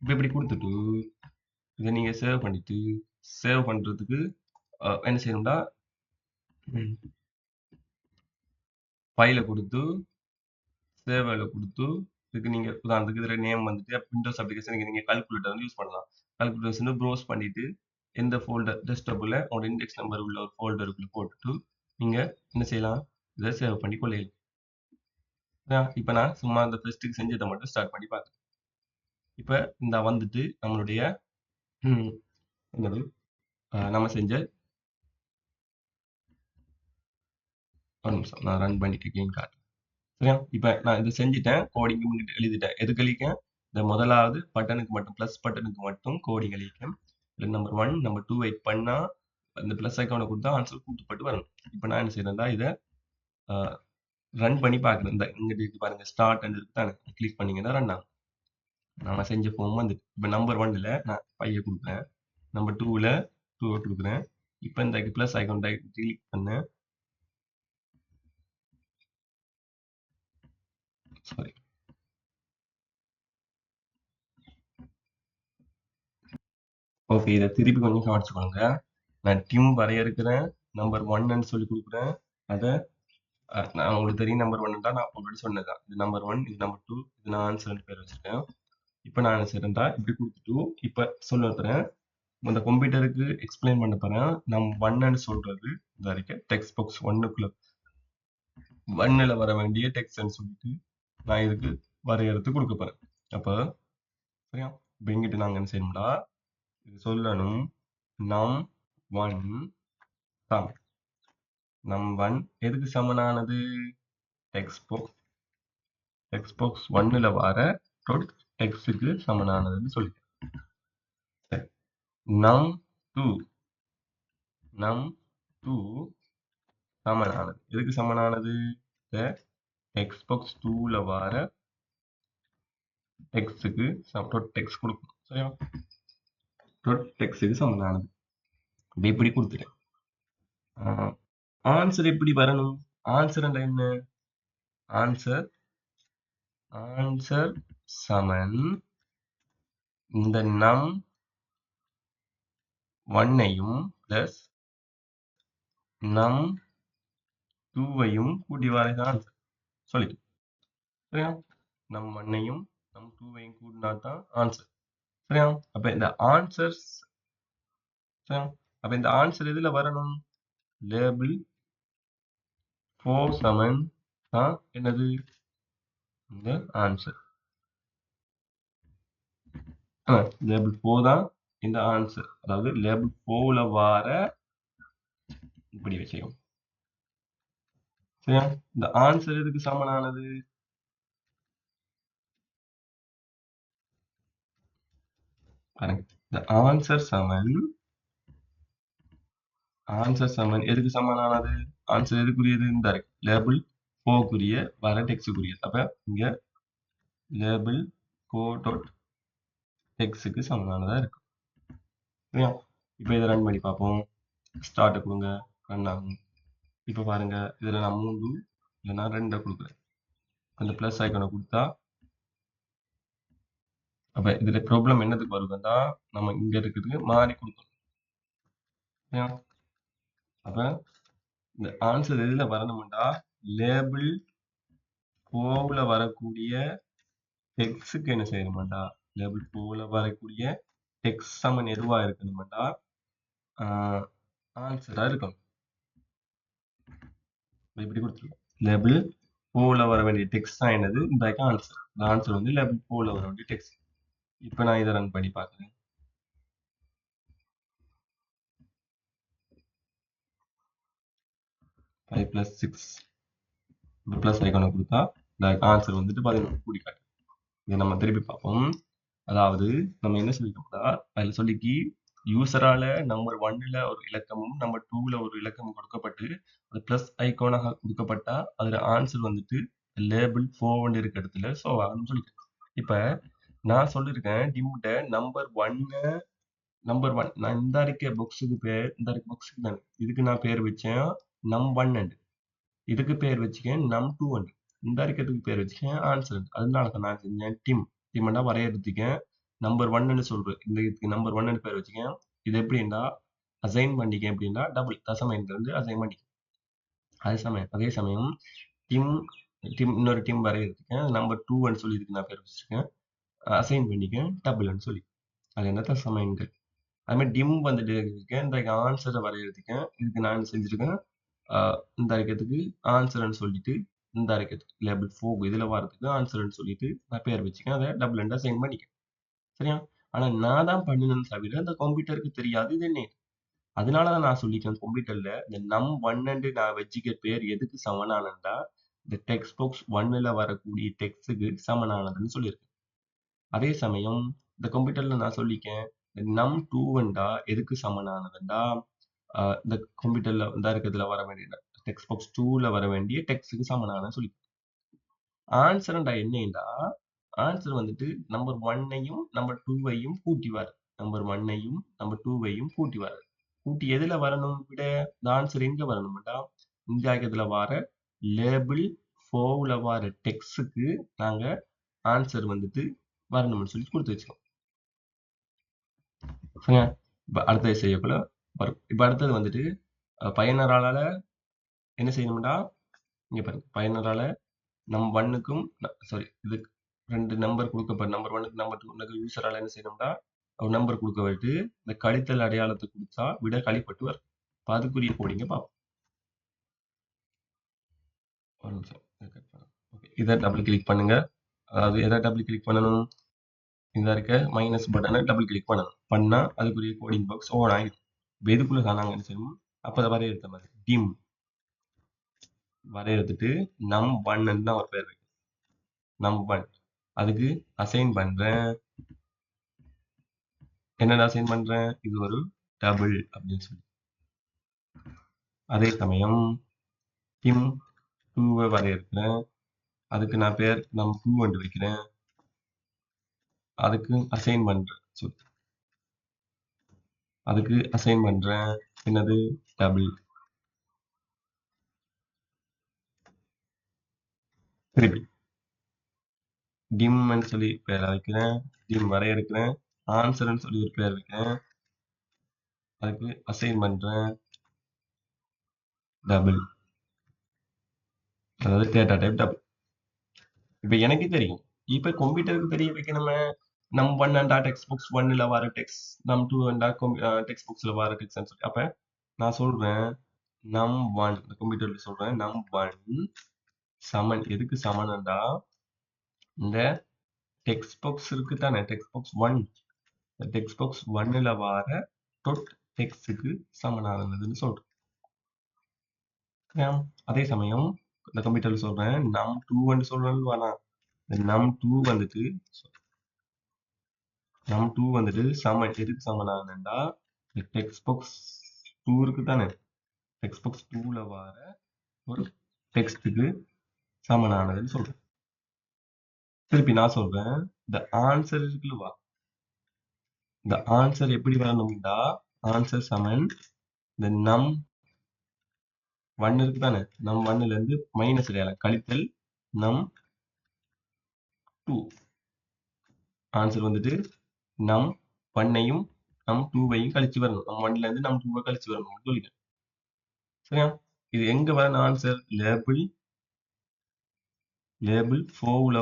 இப்ப இப்படி கொடுத்துட்டு இதை நீங்க சேவ் பண்ணிட்டு சேவ் பண்றதுக்கு என்ன செய்யணும்னா ஃபைல கொடுத்து சேவ்ல கொடுத்து இதுக்கு நீங்க உதாரணத்துக்கு இதுல நேம் வந்துட்டு விண்டோஸ் அப்ளிகேஷன் நீங்க கால்குலேட்டர் வந்து யூஸ் பண்ணலாம். கால்குலேட்டர் ப்ரௌஸ் பண்ணிட்டு எந்த ஃபோல்டர் டெஸ்க்டாப்ல உங்களோட இண்டெக்ஸ் நம்பர் உள்ள ஒரு ஃபோல்டருக்குள்ள போட்டுட்டு நீங்க என்ன செய்யலாம் இதை சேவ் பண்ணி கொள்ளலாம். இப்ப நான் சும்மா அந்த ஃபர்ஸ்ட்டுக்கு செஞ்சதை மட்டும் ஸ்டார்ட் பண்ணி பார்க்குறேன். இப்ப இந்த வந்துட்டு நம்மளுடைய என்னது நம்ம செஞ்ச ஒரு நிமிஷம் நான் ரன் பண்ணிட்டு கேம் காட்டுறேன். சரியா? இப்ப நான் இதை செஞ்சுட்டேன். கோடிங் எழுதிட்டேன். எதுக்கு எழுதிட்டேன்? இந்த முதலாவது பட்டனுக்கு மட்டும் பிளஸ் பட்டனுக்கு மட்டும் கோடிங் எழுதிட்டேன். இதுல நம்பர் 1 நம்பர் 2 வெயிட் பண்ணா அந்த பிளஸ் ஐக்கானை கொடுத்தா ஆன்சர் கூட்டுப்பட்டு வரணும். இப்ப நான் என்ன செய்யறேன்டா இதை ரன் பண்ணி பார்க்குறேன். இந்த இங்கிட்டு இருக்கு பாருங்க ஸ்டார்ட் அண்ட் இருக்கு தானே கிளிக் பண்ணீங்கன்னா ரன் ஆகும். நம்ம செஞ்ச ஃபார்ம் வந்து இப்ப நம்பர் 1ல நான் 5 கொடுக்குறேன். நம்பர் 2ல 2 கொடுக்குறேன். இப்ப இந்த பிளஸ் ஐக்கான் கிளிக் பண்ணேன். சாரி. ஓகே இதை திருப்பி கொஞ்சம் கவனிச்சுக்கோங்க. நான் டிம் வரையறுக்கிறேன். நம்பர் 1ன்னு சொல்லி கொடுக்குறேன். அதை நான் உங்களுக்கு தெரியும் நம்பர் 1 தான் நான் ஆல்ரெடி சொன்னதுதான். இது நம்பர் 1 இது நம்பர் 2 இது நான் ஆன்சர் பேர் வச்சிருக்கேன். இப்போ நான் என்ன செய்யறேன்டா இப்படி கொடுத்துட்டு இப்போ சொல்ல போறேன். இந்த கம்ப்யூட்டருக்கு எக்ஸ்பிளைன் பண்ண போறேன். நம்ம 1ன்னு சொல்றது இந்த வரைக்கும் டெக்ஸ்ட் பாக்ஸ் 1க்குள்ள 1ல வர வேண்டிய டெக்ஸ்ட்னு சொல்லிட்டு நான் இதுக்கு வரையறுத்து கொடுக்க போறேன். அப்போ சரியா? இப்போ இங்கிட்டு நாங்கள் என்ன செய்யணும்டா இது சொல்லணும் num1 சமம் num1 எதுக்கு சமனானது? டெக்ஸ்ட் பாக்ஸ் 1ல வர டெக்ஸ்டுக்கு சமனானதுன்னு சொல்லிட்டேன். சரி. num2 சமனானது எதுக்கு சமனானது? டெக்ஸ்ட் பாக்ஸ் 2ல வர டெக்ஸ்டுக்கு டெக்ஸ்ட் கொடுக்கணும். சரியா? டெக்ஸ்டுக்கு சமனானது இப்படி கொடுத்துட்டேன். ஆன்சர் எப்படி வரணும்? ஆன்சர் என்ன? ஆன்சர் சமன் இந்த num1ஐயும் பிளஸ் num2ஐயும் கூட்டி வரைதான் ஆன்சர் சொல்லிட்டு சரியா? num1ஐயும் num2ஐயும் கூட்டினா தான் ஆன்சர். சரியா? அப்ப இந்த ஆன்சர் சரியா? அப்ப இந்த ஆன்சர் எதுல வரணும்? லேபிள் 4 சமன் தான் என்னது? இந்த ஆன்சர். லேபிள் 4 தான் இந்த ஆன்சர். அதாவது லேபிள் 4ல வர இப்படி விஷயம். சரியா? இந்த ஆன்சர் எதுக்கு சமனானது? இந்த ஆன்சர் சமன் எதுக்கு சமனானது? ஆன்சர் எதுக்குரியது இந்த இருக்கு லேபிள் போக்குரிய வர டெக்ஸ்டுக்குரியது. அப்ப இங்க லேபிள் போ டாட் டெக்ஸ்டுக்கு சமமானதா இருக்கு. சரியா? இப்போ இதை ரன் பண்ணி பார்ப்போம். ஸ்டார்ட் கொடுங்க, ரன் ஆகும். இப்போ பாருங்க, இதுல நான் 3 இல்லைன்னா 2 கொடுக்குறேன். அந்த பிளஸ் ஐக்கனை கொடுத்தா அப்ப இதுல ப்ராப்ளம் என்னதுக்கு வருதுன்னா நம்ம இங்க இருக்கிறதுக்கு மாறி கொடுக்கணும். சரியா? அப்ப இந்த ஆன்சர் எதுல வரணும்டா லேபிள் போல வரக்கூடிய டெக்ஸ்டுக்கு என்ன செய்யணுமாண்டா லேபிள் போல வரக்கூடிய டெக்ஸ்ட் சமன் எதுவா இருக்கணுமாண்டா ஆன்சரா இருக்கணும். இப்படி கொடுத்துருக்கோம். லேபிள் போல வர வேண்டிய டெக்ஸ்ட் தான் என்னது இந்த ஆன்சர். இந்த ஆன்சர் வந்து லேபிள் போல வர வேண்டிய டெக்ஸ்ட். இப்போ நான் இதை ரன் பண்ணி பார்க்குறேன். 5 + 6 இந்த பிளஸ் ஐக்கானை கொடுத்தா இந்த ஆன்சர் வந்துட்டு 11 கூடி காட்டும். இதை நம்ம திருப்பி பார்ப்போம். அதாவது நம்ம என்ன சொல்லிட்டோம்னா அதில் சொல்லிக்கு யூசரால நம்பர் 1ல ஒரு இலக்கமும் நம்பர் 2ல ஒரு இலக்கமும் கொடுக்கப்பட்டு அது பிளஸ் ஐக்கானாக கொடுக்கப்பட்டா அதுல ஆன்சர் வந்துட்டு லேபிள் 4 இருக்க இடத்துல ஸோ ஆகும்னு சொல்லிட்டேன். இப்ப நான் சொல்லியிருக்கேன் டிம்ட நம்பர் 1 நான் இந்த இருக்க பாக்ஸுக்கு பேர் இந்த இருக்க பாக்ஸுக்கு தானே இதுக்கு நான் பேர் வச்சேன் num1 இதுக்கு பேர் வச்சுக்கேன் num2 இந்த இருக்கிறதுக்கு பேர் வச்சுக்கேன் ஆன்சர். அதனால தான் நான் செஞ்சேன் டிம்னா வரையறுத்துக்கேன் நம்பர் 1ன்னு சொல்றேன். இந்த இதுக்கு நம்பர் 1ன்னு பேர் வச்சுக்கேன். இது எப்படின்னா அசைன் பண்ணிக்கேன் அப்படின்னா டபுள் தசம எண்கள் வந்து அசைன் பண்ணிக்கேன். அதே சமயம் டிம் டிம் இன்னொரு டிம் வரையறுத்துக்கேன் நம்பர் 2ன்னு சொல்லி இதுக்கு நான் பேர் வச்சிருக்கேன். அசைன் பண்ணிக்கேன் டபுள்னு சொல்லி அது என்ன தசம எண்கள். அது மாதிரி டிம் வந்துட்டு இருக்கேன் இந்த ஆன்சரை வரையறுத்துக்கேன். இதுக்கு நான் என்ன செஞ்சிருக்கேன் இந்த அறிக்கிறதுக்கு ஆன்சர்ன்னு சொல்லிட்டு இந்த அறிக்கிறதுக்கு லேபிள் 4 இதுல வரதுக்கு ஆன்சர்ன்னு சொல்லிட்டு நான் பேர் வச்சுக்கேன். அதை டபுள் அண்டா சைன் பண்ணிக்கேன். சரியா? ஆனா நான் தான் பண்ணணும்னு தவிர அந்த கம்ப்யூட்டருக்கு தெரியாது இது என்ன. அதனாலதான் நான் சொல்லிட்டேன் கம்ப்யூட்டர்ல இந்த num1 நான் வச்சுக்க பேர் எதுக்கு சமனானதா இந்த டெக்ஸ்ட் பாக்ஸ் 1ல வரக்கூடிய டெக்ஸ்டுக்கு சமனானதுன்னு சொல்லியிருக்கேன். அதே சமயம் இந்த கம்ப்யூட்டர்ல நான் சொல்லிக்கேன் num2 எதுக்கு சமனானதுண்டா இந்த கம்ப்யூட்டர்ல இந்த இருக்கிறதுல வர வேண்டிய டெக்ஸ்ட் பாக்ஸ் 2ல வர வேண்டிய டெக்ஸ்டுக்கு சமனான சொல்லி ஆன்சர்ண்டா என்னண்டா ஆன்சர் வந்துட்டு நம்பர் 1ஐயும் நம்பர் 2ஐயும் கூட்டி வர நம்பர் 1ஐயும் நம்பர் 2ஐயும் கூட்டி வர கூட்டி எதுல வரணும் விட இந்த ஆன்சர் எங்க வரணும்டா இந்த ஆகியத்துல வர லேபிள் 4ல வர டெக்ஸ்டுக்கு நாங்க ஆன்சர் வந்துட்டு வரணும்னு சொல்லி கொடுத்து வச்சுக்கோம். இப்ப அடுத்தது செய்யக்குள்ள வரும். இப்ப அடுத்தது வந்துட்டு பயனரால என்ன செய்யணும்டா இங்க பாருங்க பயனரால நம் 1க்கும் சாரி இதுக்கு 2 நம்பர் கொடுக்கப்பட்ட நம்பர் 1க்கு நம்பர் 2க்கு யூசரால என்ன செய்யணும்டா ஒரு நம்பர் கொடுக்க விட்டு இந்த கழித்தல் அடையாளத்தை கொடுத்தா விட கழிப்பட்டு வரும். இப்போ அதுக்குரிய கோடிங்க பார்ப்போம். ஒரு நிமிஷம் இதை டபுள் கிளிக் பண்ணுங்க. அதாவது எதை டபுள் கிளிக் பண்ணணும் இந்த இருக்க மைனஸ் பட்டனை டபுள் கிளிக் பண்ணணும். பண்ணா அதுக்குரிய கோடிங் பாக்ஸ் ஓன் ஆகிடும். எதுக்குள்ள நாங்கள் என்ன செய்யணும் அப்போ அதை வரையறுத்த மாதிரி டிம் வரையறுத்துட்டு num1 தான் ஒரு பேர் இருக்கு num1 அதுக்கு அசைன் பண்றேன். என்னடா அசைன் பண்றேன் இது ஒரு டபுள் அப்படின்னு சொல்லி. அதே சமயம் டிம் 2வை வரையறுக்கிறேன். அதுக்கு நான் பேர் num2 வைக்கிறேன். அதுக்கு அசைன் பண்றேன் அதுக்கு அசைன் பண்றேன் என்னது டபுள். திருப்பி டிம்னு சொல்லி பேரை வைக்கிறேன். டிம் வரையறுக்கிறேன். ஆன்சர்னு சொல்லி ஒரு பேர் வைக்கிறேன். அதுக்கு அசைன் பண்றேன் டபுள். அதாவது டேட்டா டைப் டபுள். இப்ப எனக்கு தெரியும். இப்ப கம்ப்யூட்டருக்கு தெரிய வைக்கணுமே num1 டெக்ஸ்ட் பாக்ஸ் 1ல வர டெக்ஸ்ட் num2 டெக்ஸ்ட் பாக்ஸ்ல வர டெக்ஸ்ட் சொல்லி அப்ப நான் சொல்றேன் num1 கம்ப்யூட்டர்ல சொல்றேன் num1 சமன் எதுக்கு சமன்டா இந்த டெக்ஸ்ட் பாக்ஸ் இருக்கு தானே டெக்ஸ்ட் பாக்ஸ் 1 டெக்ஸ்ட் பாக்ஸ் 1ல வர டொட் டெக்ஸ்டுக்கு சமனானதுன்னு சொல்றேன். அதே சமயம் இந்த கம்ப்யூட்டர்ல சொல்றேன் num2 சொல்றேன் வேணாம் num2 வந்துட்டு சமன் எதுக்கு சமனானதுண்டா டெக்ஸ்ட் பாக்ஸ் 2 இருக்கு தானே டெக்ஸ்ட் பாக்ஸ் 2ல வர ஒரு டெக்ஸ்ட்டுக்கு சமனானதுன்னு சொல்றேன். திருப்பி நான் சொல்றேன், இந்த ஆன்சர் இருக்குல்லவா, இந்த ஆன்சர் எப்படி வரணும்டா, ஆன்சர் சமன் இந்த நம் 1 இருக்கு தானே, நம் 1ல இருந்து மைனஸ் அடையாளம் கழித்தல் நம் 2. ஆன்சர் வந்துட்டு நம் 1ஐயும் நம் 2வையும் கழிச்சு வரணும். நம் 1ல இருந்து நம் 2வை கழிச்சு வரணும் சொல்லிட்டேன். சரியா? இது எங்க வரணும் ஆன்சர்? லேபிள் 4ல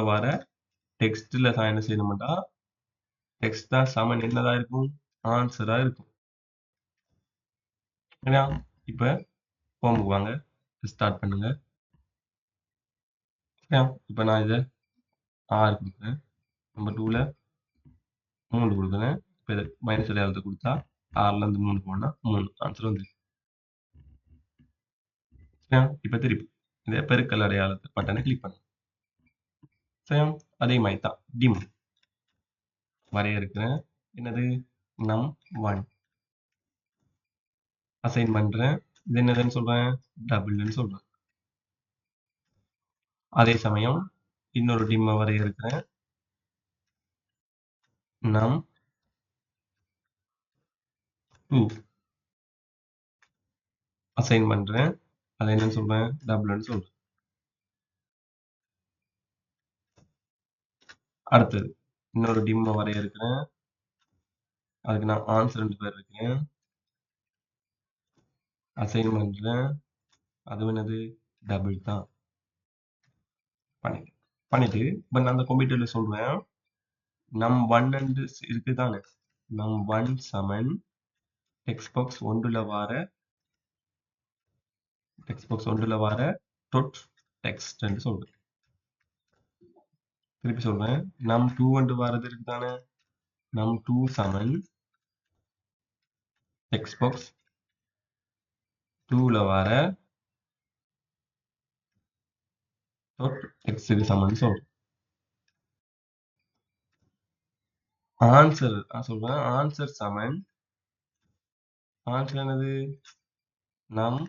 வார டெக்ஸ்ட்ல தான் என்ன செய்யணும்டா, டெக்ஸ்ட் தான் சமன் என்னதா இருக்கும்? ஆன்சரா இருக்கும். சரியா? இப்ப ஃபார்முக்கு வாங்க, ஸ்டார்ட் பண்ணுங்க. சரியா? இப்ப நான் இதை 6 கொடுக்குறேன், நம்பர் 2ல 3 கொடுக்குறேன். இப்ப இதை மைனஸ் அடையாளத்தை கொடுத்தா 6ல இருந்து 3 போனா 3 ஆன்சர் வந்து. சரியா? இப்ப திருப்பி இந்த பெருக்கல் அடையாளத்தை பட்டனை கிளிக் பண்ணுங்க. சரியா? அதே மாதிரி தான் டிம் வரையறுக்கிறேன். என்னது? நம் 1 அசைன் பண்றேன். இது என்னதுன்னு சொல்றேன்? டபுள்னு சொல்றேன். அதே சமயம் இன்னொரு டிம்மை வரையறுக்கிறேன். நம் 2 அசைன் பண்றேன். அதை என்னன்னு சொல்றேன்? டபுள்னு சொல்றேன். அடுத்தது இன்னொரு டிம்மை வரையறுக்கிறேன். அதுக்கு நான் ஆன்சர் பேர் வைக்கிறேன். அசைன் பண்றேன். அது என்னது? டபுள் தான். பண்ணிட்டு இப்ப நான் அந்த கம்ப்யூட்டர்ல சொல்றேன், நம் 1 இருக்கு தானே, நம் 1 சமன் டெக்ஸ்ட் பாக்ஸ் 1ல வார டொட் டெக்ஸ்ட்னு சொல்றேன். திருப்பி சொல்றேன், நம் 2 வாரது இருக்கு தானே, நம் 2 சமன் டெக்ஸ்ட் பாக்ஸ் 2ல வார டொட் டெக்ஸ்ட்க்கு சமன் சொல்றேன். ஆன்சர் நான் சொல்றேன், ஆன்சர் சமன் ஆன்சர் என்னது? நம்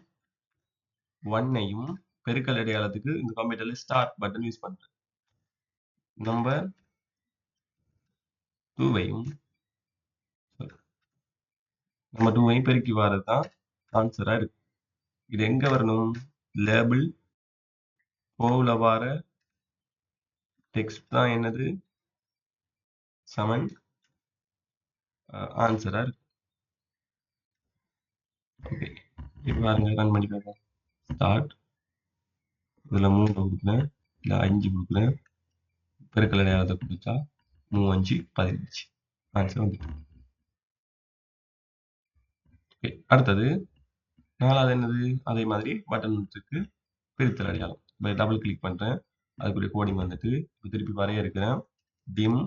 1ஐயும் பெருக்கல் அடையாளத்துக்கு இந்த கம்ப்யூட்டர்ல ஸ்டார்ட் பட்டன் யூஸ் பண்றேன். நம்பர் 2வையும் பெருக்கி வாரது தான் ஆன்சரா இருக்கு. இது எங்க வரணும்? லேபிள் 4ல வார டெக்ஸ்ட் தான் என்னது? சமன் ஆன்சரா இருக்கு. ஓகே, இப்போ பாருங்க, ரன் பண்ணி பார்க்கலாம். ஸ்டார்ட், இதுல 3 கொடுக்குறேன், இல்ல 5 கொடுக்குறேன், பெருக்கல் அடையாளத்தை கொடுத்தா 3 5 15 ஆன்சர் வந்துட்டு. ஓகே, அடுத்தது 4வது என்னது? அதே மாதிரி பட்டன் இருக்கு, பிரித்தல் அடையாளம். இப்போ டபுள் கிளிக் பண்றேன், அதுக்குரிய கோடிங் வந்துட்டு திருப்பி வரையறுக்கிறேன். டிம்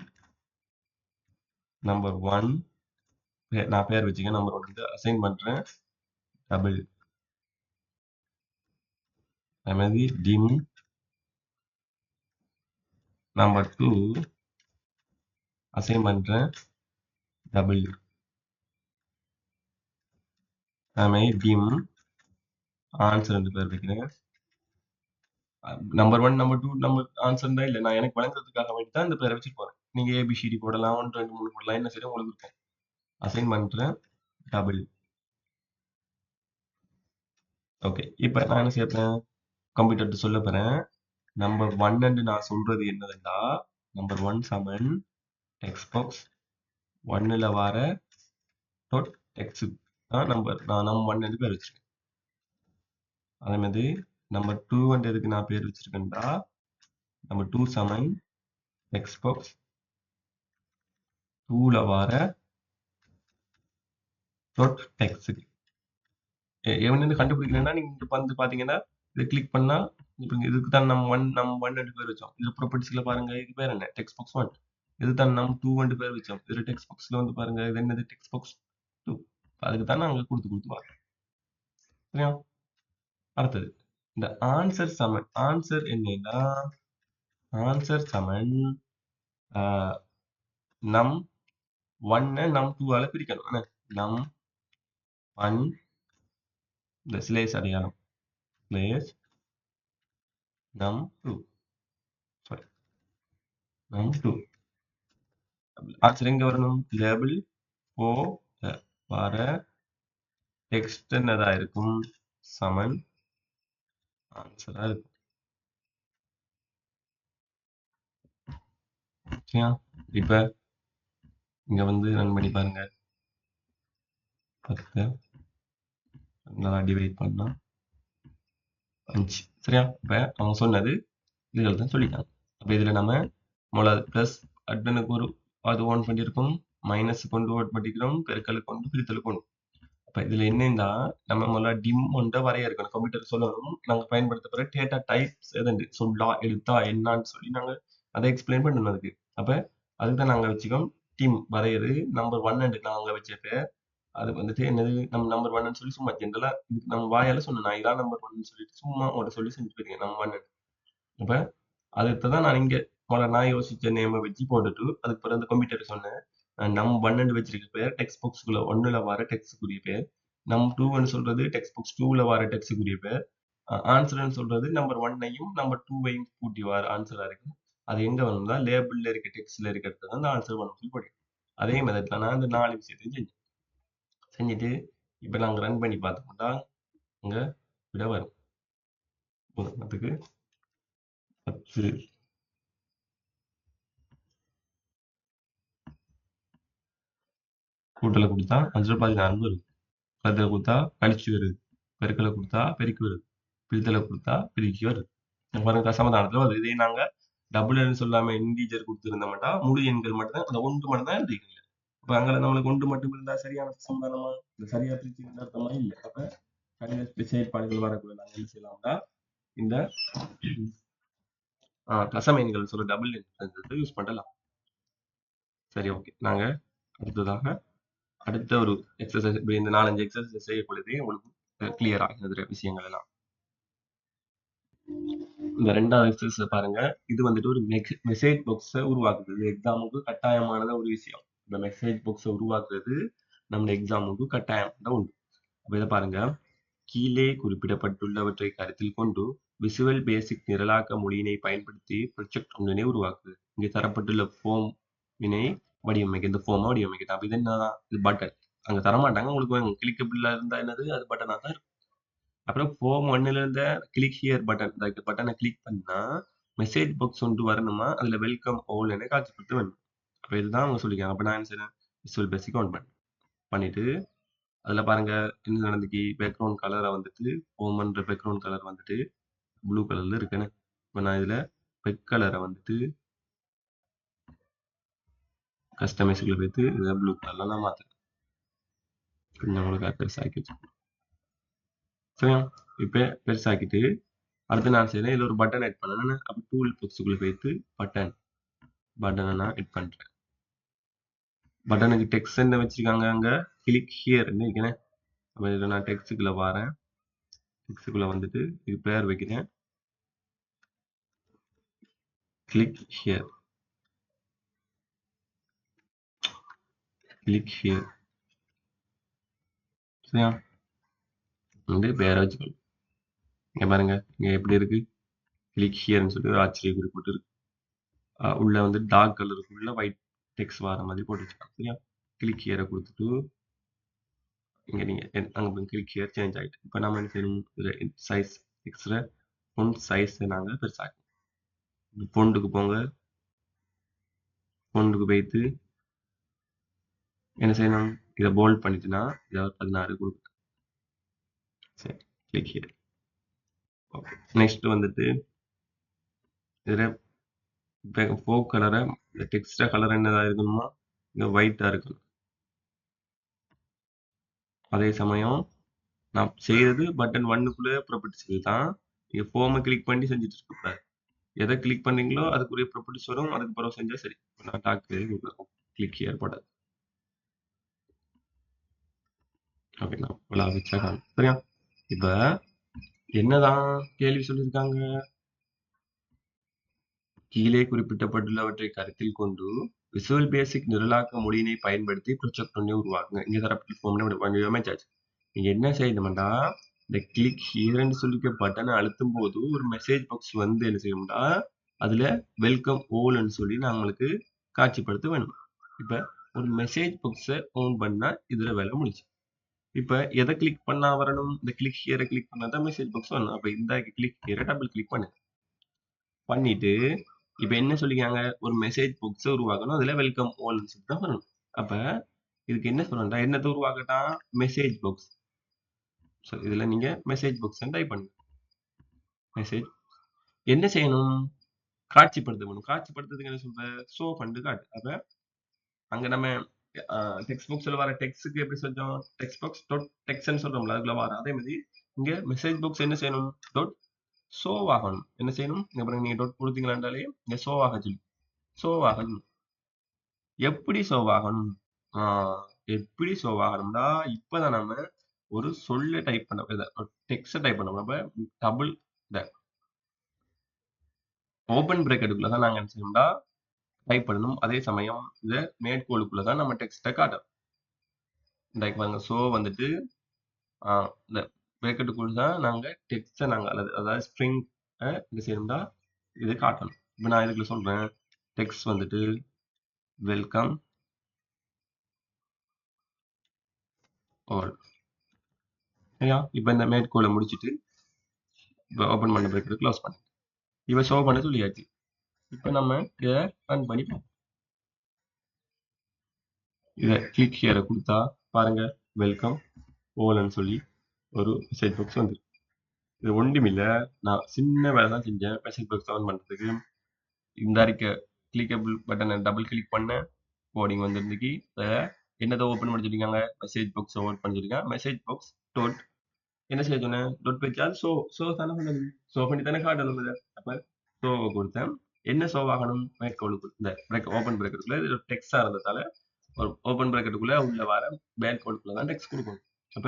நம்பர் 1, நான் பேர் வச்சுக்க, நம்பர் 1 வந்து அசைன் பண்றேன் டபுள். அதே மாதிரி டிம் நம்பர் 2 அசைன் பண்றேன் டபுள். அதே மாதிரி டிம் ஆன்சர் 2 பேர் வைக்கிறேன். நம்பர் 1 நம்பர் 2 நம்பர் ஆன்சர் தான் இல்லை, நான் எனக்கு வழங்குறதுக்காக வேண்டி தான் இந்த பேரை வச்சு போறேன். நீங்க ஏபிசிடி போடலாம், 1 2 3 போடலாம், என்ன செய்யணும் உங்களுக்கு இருக்கும். அசைன் பண்றேன் டபுள். ஓகே, இப்போ நான் என்ன செய்யறேன்? கம்ப்யூட்டர் சொல்ல போறேன், நம்பர் 1 நான் சொல்றது என்னதுன்னா, நம்பர் 1 சமன் டெக்ஸ்ட் பாக்ஸ் 1ல வார டாட் டெக்ஸ்ட் தான் நம்பர், நான் நம் 1 பேர் வச்சிருக்கேன். அதே மாதிரி நம்பர் 2 எதுக்கு நான் பேர் வச்சிருக்கேன்டா, நம்பர் 2 சமன் டெக்ஸ்ட் பாக்ஸ் 2ல வார டாட் டெக்ஸ்ட். எவனு கண்டுபிடிக்கலன்னா நீங்க வந்து பாத்தீங்கன்னா இதை கிளிக் பண்ணா, இப்போ இதுக்கு தான் நம் 1 பேர் வச்சோம். இது ப்ராப்பர்ட்டிஸ்ல பாருங்க, இது பேர் என்ன? Text box 1. இது தான் நம் 2 பேர் வச்சோம். இது டெக்ஸ்ட் பாக்ஸ்ல வந்து பாருங்க, இது என்னது? Text box 2. அதுக்கு தான் நாங்க கொடுத்து வரோம். சரியா? அடுத்தது இந்த ஆன்சர் சமன். ஆன்சர் என்னன்னா, ஆன்சர் சமன் நம் 1 நம் 2 பிரிக்கணும். நம் 1 இந்த ஸ்லேஸ் அடையாளம் slice num2 sorry num2 answer எங்க வரணும் லேபிள் ஓ வர டெக்ஸ்ட் என்னதா இருக்கும் சமன் ஆன்சரா இருக்கும் சரியா இப்ப இங்க வந்து ரன் பண்ணி பாருங்க 10 நல்லா டிவைட் பண்ணா 5 சரியா இப்ப அவங்க சொன்னது இதுகள் தான் சொல்லிட்டாங்க அப்ப இதுல நம்ம முதல்ல பிளஸ் அட்டனுக்கு ஒரு அது ஓன் பண்ணியிருக்கோம் மைனஸ் கொண்டு ஓட் பண்ணிக்கிறோம் பெருக்கல் கொண்டு பிரித்தல் கொண்டு அப்ப இதுல என்னன்னா நம்ம முதல்ல டிம் ஒன்றை வரையறுக்கணும் கம்ப்யூட்டர் சொல்லணும் நாங்க பயன்படுத்த போற டேட்டா டைப்ஸ் எதுண்டு சொல்லா எழுத்தா என்னான்னு சொல்லி நாங்க அதை எக்ஸ்பிளைன் பண்ணணும் அதுக்கு அப்ப அதுதான் நாங்க வச்சுக்கோம் டிம் வரையறு நம்பர் 1 நாங்க வச்சப்ப அது வந்துட்டு என்னது நம்ம நம்பர் 1 சொல்லி சும்மா ஜென்ரலா இதுக்கு நம்ம வாயால சொன்னோம் நான் இதான் நம்பர் 1 சொல்லிட்டு சும்மா உங்கள்ட்ட சொல்லி செஞ்சு போயிருக்கேன் நம்ம 1 அப்ப அதுதான் நான் இங்க முதல்ல நான் யோசிச்ச நேம வச்சு போட்டுட்டு அதுக்கு பிறகு அந்த கம்ப்யூட்டர் சொன்னேன் நம் 1 வச்சிருக்க பேர் டெக்ஸ்ட் புக்ஸ்குள்ள 1ல வர டெக்ஸ்டுக்குரிய பேர் நம் 2 சொல்றது டெக்ஸ்ட் புக்ஸ் 2ல வர டெக்ஸ்டுக்குரிய பேர் ஆன்சர்னு சொல்றது நம்பர் 1ஐயும் நம்பர் 2ஐயும் கூட்டி வர ஆன்சரா இருக்கு அது எங்க வரணும்னா லேபிள்ல இருக்க டெக்ஸ்ட்ல இருக்கிறது தான் அந்த ஆன்சர் வரணும் சொல்லி போட்டேன் அதே மெத்தட்ல நான் அந்த 4 விஷயத்தையும் செஞ்சுட்டு இப்ப நாங்க ரன் பண்ணி பார்த்தோம்னா இங்க விட வரும் உதாரணத்துக்கு 10 கூட்டலை கொடுத்தா 514 வருது கருதலை கொடுத்தா கழிச்சு வருது பெருக்கலை கொடுத்தா பெருக்கி வருது பிரித்தலை கொடுத்தா பிரிக்கி வருது பாருங்க சமாதானத்துல வருது இதே நாங்க டபுள் சொல்லாம இன்டீஜர் கொடுத்துருந்த மாட்டா முழு எண்கள் மட்டும் தான் அந்த ஒன்று மட்டும் தான் எழுதிக்கல அப்ப அங்க நம்மளுக்கு ஒன்று மட்டும் இருந்தா சரியான சமாதானமா இந்த சரியா பிரிச்சு அர்த்தமா இல்லை அப்ப கணித செயற்பாடுகள் வரக்கூடிய நாங்க என்ன செய்யலாம்னா இந்த தசம எண்கள் சொல்ற டபுள் எண் யூஸ் பண்ணலாம் சரி ஓகே நாங்க அடுத்ததாக அடுத்த ஒரு எக்ஸசைஸ் இந்த 4-5 எக்ஸசைஸ் செய்யக்கூடியதே உங்களுக்கு கிளியர் ஆகிற விஷயங்கள் எல்லாம் இந்த 2வது எக்ஸசைஸ் பாருங்க இது வந்துட்டு ஒரு மெசேஜ் பாக்ஸை உருவாக்குறது எக்ஸாமுக்கு கட்டாயமான ஒரு விஷயம் இந்த மெசேஜ் பாக்ஸை உருவாக்குறது நம்ம எக்ஸாமுக்கு கட்டாயமான உண்டு அப்ப இதை பாருங்க கீழே குறிப்பிடப்பட்டுள்ளவற்றை கருத்தில் கொண்டு விசுவல் பேசிக் நிரலாக்க மொழியினை பயன்படுத்தி ப்ரொஜெக்ட் ஒன்றினை உருவாக்குது இங்கே தரப்பட்டுள்ள ஃபார்மினை வடிவமைக்க இந்த ஃபார்மை வடிவமைக்கிட்டா அப்ப இது என்னதான் இது பட்டன் அங்க தரமாட்டாங்க உங்களுக்கு கிளிக்கபிளா இருந்தா என்னது அது பட்டனா தான் இருக்கும் அப்புறம் ஃபார்ம் 1ல இருந்த கிளிக் ஹியர் பட்டன் இந்த பட்டனை கிளிக் பண்ணா மெசேஜ் பாக்ஸ் ஒன்று வரணுமா அதுல வெல்கம் ஆல் என காட்சிப்படுத்த வேணும் அப்ப இதுதான் அவங்க சொல்லிருக்காங்க அப்ப நான் என்ன செய்யறேன் விசுவல் பேசிக் ஆன் பண்ணிட்டு அதுல பாருங்க என்ன நடந்துக்கு பேக்ரவுண்ட் கலரை வந்துட்டு ஃபார்ம்ன்ற பேக்ரவுண்ட் கலர் வந்துட்டு ப்ளூ கலர்ல இருக்குன்னு இப்ப நான் இதுல ரெட் கலரை வந்துட்டு கஸ்டமைஸ்ல போயிட்டு இதை ப்ளூ கலர்ல நான் மாத்துறேன் கொஞ்சம் உங்களுக்கு பெருசாக்கி சரியா இப்ப பெருசாக்கிட்டு அடுத்து நான் செய்யறேன் இதுல ஒரு பட்டன் ஆட் பண்ணேன் அப்ப டூல் பாக்ஸுக்குள்ள போயிட்டு பட்டனை நான் ஆட் பண்றேன் பட்டனுக்கு டெக்ஸ்ட் என்ன வச்சிருக்காங்க அங்க கிளிக் ஹியர் வைக்கிறேன் அப்ப இதுல நான் டெக்ஸ்டுக்குள்ள வரேன் டெக்ஸ்டுக்குள்ள வந்துட்டு இது பேர் வைக்கிறேன் கிளிக் ஹியர் சரியா வந்து பேரை வச்சுக்கணும் இங்க பாருங்க இங்க எப்படி இருக்கு கிளிக் ஹியர்னு சொல்லி ஒரு ஆச்சரிய குறிப்பிட்டு இருக்கு உள்ள வந்து டார்க் கலருக்குள்ள ஒயிட் டெக்ஸ்ட் வர மாதிரி போட்டு வச்சுக்கலாம் சரியா கிளிக் ஹியரை கொடுத்துட்டு இங்க நீங்க அங்க கிளிக் ஹியர் சேஞ்ச் ஆயிட்டு இப்ப நம்ம என்ன செய்யணும் சைஸ் எக்ஸ்ட்ரா ஃபொண்ட் சைஸ் நாங்க பெருசாக்கணும் ஃபொண்டுக்கு போங்க ஃபொண்டுக்கு போயிட்டு என்ன செய்யணும் இதை போல்ட் பண்ணிட்டுனா இதை 16 கொடுக்கணும் சரி கிளிக் ஹியர் ஓகே நெக்ஸ்ட் வந்துட்டு இதுல ஃபோக் கலரை இந்த டெக்ஸ்டா கலர் என்னதா இருக்கணுமா இங்க ஒயிட்டா இருக்கணும் அதே சமயம் நான் செய்யறது பட்டன் 1க்குள்ளே ப்ராப்பர்ட்டிஸ் தான் நீங்க ஃபார்மை கிளிக் பண்ணி செஞ்சுட்டு இருக்கக்கூடாது எதை கிளிக் பண்ணீங்களோ அதுக்குரிய ப்ராப்பர்ட்டிஸ் வரும் அதுக்கு பிறகு செஞ்சா சரி நான் கிளிக் ஹியர் போட்டது ஓகே நான் வச்சா சரியா இப்ப என்னதான் கேள்வி சொல்லியிருக்காங்க கீழே குறிப்பிட்டப்பட்டுள்ளவற்றை கருத்தில் கொண்டு விசுவல் பேசிக் நிரலாக்க மொழியினை பயன்படுத்தி ப்ரொஜெக்ட் ஒன்றை உருவாக்குங்க இங்க தரப்பட்ட ஃபார்ம்ல வடிவமைச்சாச்சு நீங்க என்ன செய்யணும்டா இந்த கிளிக் ஹியர்ன்னு சொல்லிக்க பட்டனை அழுத்தும் போது ஒரு மெசேஜ் பாக்ஸ் வந்து என்ன செய்யும்னா அதுல வெல்கம் ஓல்னு சொல்லி நம்மளுக்கு காட்சிப்படுத்த வேணும். இப்ப ஒரு மெசேஜ் பாக்ஸை ஓன் பண்ணா இதுல வேலை முடிச்சு. இப்ப எதை கிளிக் பண்ணா வரணும்? இந்த கிளிக் ஹியரை கிளிக் பண்ணா தான் மெசேஜ் பாக்ஸ் வரணும். அப்ப இந்த கிளிக் ஹியரை டபுள் கிளிக் பண்ணு. பண்ணிட்டு இப்ப என்ன சொல்லிருக்காங்க? ஒரு மெசேஜ் பாக்ஸை உருவாக்கணும். அதுல வெல்கம் ஓல்னு சொல்லி தான் வரணும். அப்ப இதுக்கு என்ன சொல்லணும்டா? என்னத்தை உருவாக்கட்டான்? Message box. ஸோ இதுல நீங்க மெசேஜ் பாக்ஸ் டைப் பண்ணுங்க. மெசேஜ் என்ன செய்யணும்? காட்சிப்படுத்தணும். காட்சிப்படுத்துறதுக்கு என்ன சொல்ற? ஷோ பண்ணி காட்டு. அப்ப அங்க நம்ம டெக்ஸ்ட் பாக்ஸ்ல வர டெக்ஸ்ட்க்கு எப்படி சொல்றோம்? டெக்ஸ்ட் பாக்ஸ் டாட் டெக்ஸ்ட்னு சொல்றோம்ல அதுக்குள்ள வர அதே மாதிரி இங்க மெசேஜ் பாக்ஸ் என்ன செய்யணும்? டாட் ஷோ ஆகணும். என்ன செய்யணும்? இங்க பாருங்க நீங்க டாட் கொடுத்தீங்களாண்டாலே இங்க ஷோ ஆக சொல்லி ஷோ ஆகணும். எப்படி ஷோ ஆகணும்? எப்படி ஷோ ஆகணும்னா இப்பதான் நம்ம ஒரு சொல்ல டைப் பண்ண டெக்ஸ்ட் டைப் பண்ணோம். அப்ப டபுள் இந்த ஓபன் பிராக்கெட்டுக்குள்ள தான் நாங்க என்ன செய்யணும்னா டைப் பண்ணணும். அதே சமயம் இத மேற்கோளுக்குள்ள தான் நம்ம டெக்ஸ்ட்டை காட்டணும். இந்த பாருங்க ஷோ வந்துட்டு இந்த பிராக்கெட்டுக்குள்ள தான் நாங்க டெக்ஸ்ட்டை நாங்க அதாவது ஸ்ட்ரிங் என்ன செய்யணும்னா இது காட்டணும். இப்ப நான் இதுக்குள்ள சொல்றேன் டெக்ஸ்ட் வந்துட்டு வெல்கம் ஆல். சரியா? இப்ப இந்த மேற்கோளை முடிச்சிட்டு இப்ப ஓபன் பண்ண பிராக்கெட் க்ளோஸ் பண்ணு. இப்ப ஷோ பண்ண சொல்லியாச்சு. இப்ப நம்ம இதை ரன் பண்ணி பார்ப்போம். இதை கிளிக் ஹியரை கொடுத்தா பாருங்க வெல்கம் ஓல்னு சொல்லி ஒரு மெசேஜ் பாக்ஸ் வந்து இது ஒன்றுமில்ல. நான் சின்ன வேலை தான் செஞ்சேன் மெசேஜ் பாக்ஸ் ஆன் பண்றதுக்கு. இந்த அறிக்கை கிளிக்கபிள் பட்டனை டபுள் கிளிக் பண்ண கோடிங் வந்துருந்துக்கு என்னதை ஓப்பன் பண்ணி சொல்லிருக்காங்க? மெசேஜ் பாக்ஸ் ஓப்பன் பண்ணி சொல்லிருக்காங்க. மெசேஜ் பாக்ஸ் டாட் என்ன செய்ய சொன்னேன்? டாட் வச்சா ஷோ தானே பண்ணது. ஷோ பண்ணி தானே காட்டணும் இதை. அப்ப ஷோவை கொடுத்தேன். என்ன ஷோ ஆகணும்? மேற்கோளுக்கு இந்த ஓப்பன் பிரேக்கருக்குள்ள இது டெக்ஸ்டா இருந்ததால ஒரு ஓப்பன் பிராக்கெட்டுக்குள்ள உள்ள வர பேக் கோடுக்குள்ள தான் டெக்ஸ்ட் கொடுக்கணும். அப்ப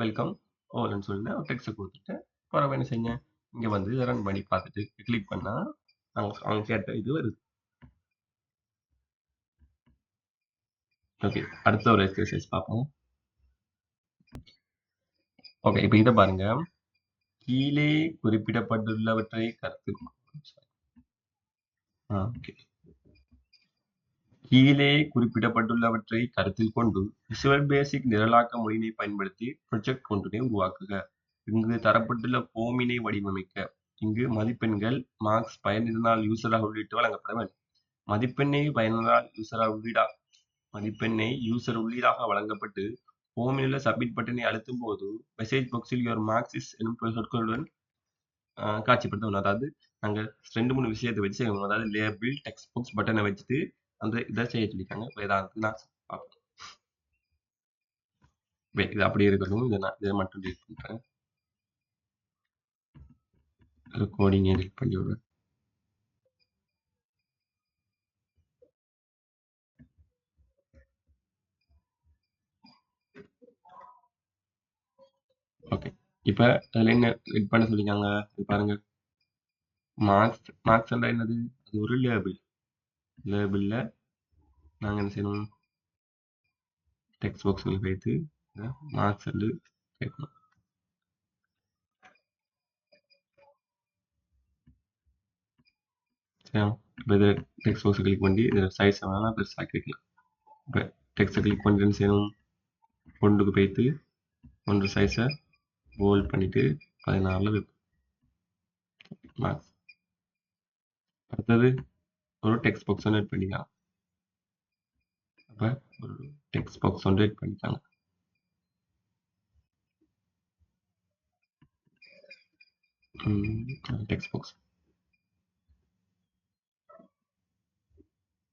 வெல்கம் ஓல்னு சொல்லி ஒரு டெக்ஸ்ட் கொடுத்துட்டு பிறகு என்ன செஞ்சேன்? இங்க வந்து ரன் பண்ணி பார்த்துட்டு கிளிக் பண்ணா அவங்க கேட்ட இது வருது. ஓகே, அடுத்த ஒரு எக்ஸசைஸ் பார்ப்போம். ஓகே, இப்போ இதை பாருங்க. கீழே குறிப்பிடப்பட்டுள்ளவற்றை கருத்தில் ஓகே கீழே குறிப்பிடப்பட்டுள்ளவற்றை கருத்தில் கொண்டு விசுவல் பேசிக் நிரலாக்க மொழியினை பயன்படுத்தி ப்ரொஜெக்ட் ஒன்றினை உருவாக்குக. இங்கு தரப்பட்டுள்ள ஃபோமினை வடிவமைக்க. இங்கு மதிப்பெண்கள் மார்க்ஸ் பயனரால் யூசராக உள்ளிட்டு வழங்கப்பட வேண்டும். மதிப்பெண்ணை பயனரால் மதிப்பெண்ணை யூசர் உள்ளீடாக வழங்கப்பட்டு ஃபோமில் உள்ள சப்மிட் பட்டனை அழுத்தும் போது மெசேஜ் பாக்ஸில் யுவர் மார்க்ஸ் இஸ் எனும் சொற்களுடன் காட்சிப்படுத்தணும். அதாவது நாங்க 2-3 விஷயத்தை வச்சு செய்யணும். அதாவது லேபிள் டெக்ஸ்ட் பாக்ஸ் பட்டனை வச்சுட்டு அந்த இதை செய்ய சொல்லியிருக்காங்க. வேதாந்த் நான் பார்ப்போம். இது அப்படி இருக்கணும். இதை மட்டும் டெலிட் பண்றேன். கோடிங் எடிட் பண்ணி விடுறேன். ஓகே, இப்போ அதில் என்ன எட் பண்ண சொல்லியிருக்காங்க? பாருங்க மார்க்ஸ் என்னது? அது ஒரு லேபிளில் நாங்கள் என்ன செய்யணும்? டெக்ஸ்ட் பாக்ஸில் வைத்து மார்க்ஸ் கேட்கணும். சரியா? இப்போ இதை டெக்ஸ்ட் பாக்ஸை கிளிக் பண்ணி இதில் சைஸை வேணால் பெருசாக கேட்கலாம். இப்போ டெக்ஸ்ட்டை கிளிக் பண்ணிட்டு என்ன செய்யணும்? ஒன்றுக்கு போய்த்து ஒன்று சைஸை போல்ட் பண்ணிட்டு 16 மார்க்ஸ். அடுத்தது ஒரு டெக்ஸ்ட் பாக்ஸ் ஒன்று எட் பண்ணிக்கலாம். அப்போ ஒரு டெக்ஸ்ட் பாக்ஸ் ஒன்று எட் பண்ணிட்டாங்க. டெக்ஸ்ட் பாக்ஸ்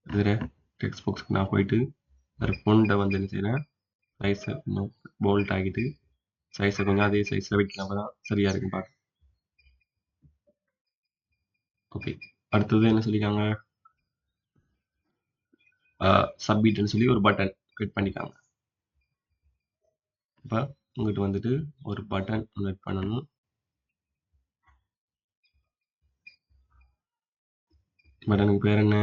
இதில் டெக்ஸ்ட் பாக்ஸ்க்கு நான் போயிட்டு ஒரு ஃபோன்ட்டை வந்து என்ன செய்கிறேன்? சைஸை கொஞ்சம் போல்ட் ஆகிட்டு சைஸை கொஞ்சம் அதே சைஸில் வைக்கலாம். தான் சரியாக இருக்கும் பார்க்க. ஓகே, அடுத்தது என்ன சொல்லியிருக்காங்க? சப்மிட்னு சொல்லி ஒரு பட்டன் கிளிக் பண்ணிக்காங்க. இப்போ உங்கள்கிட்ட வந்துட்டு ஒரு பட்டன் கிளிக் பண்ணணும். பட்டனுக்கு பேர் என்ன?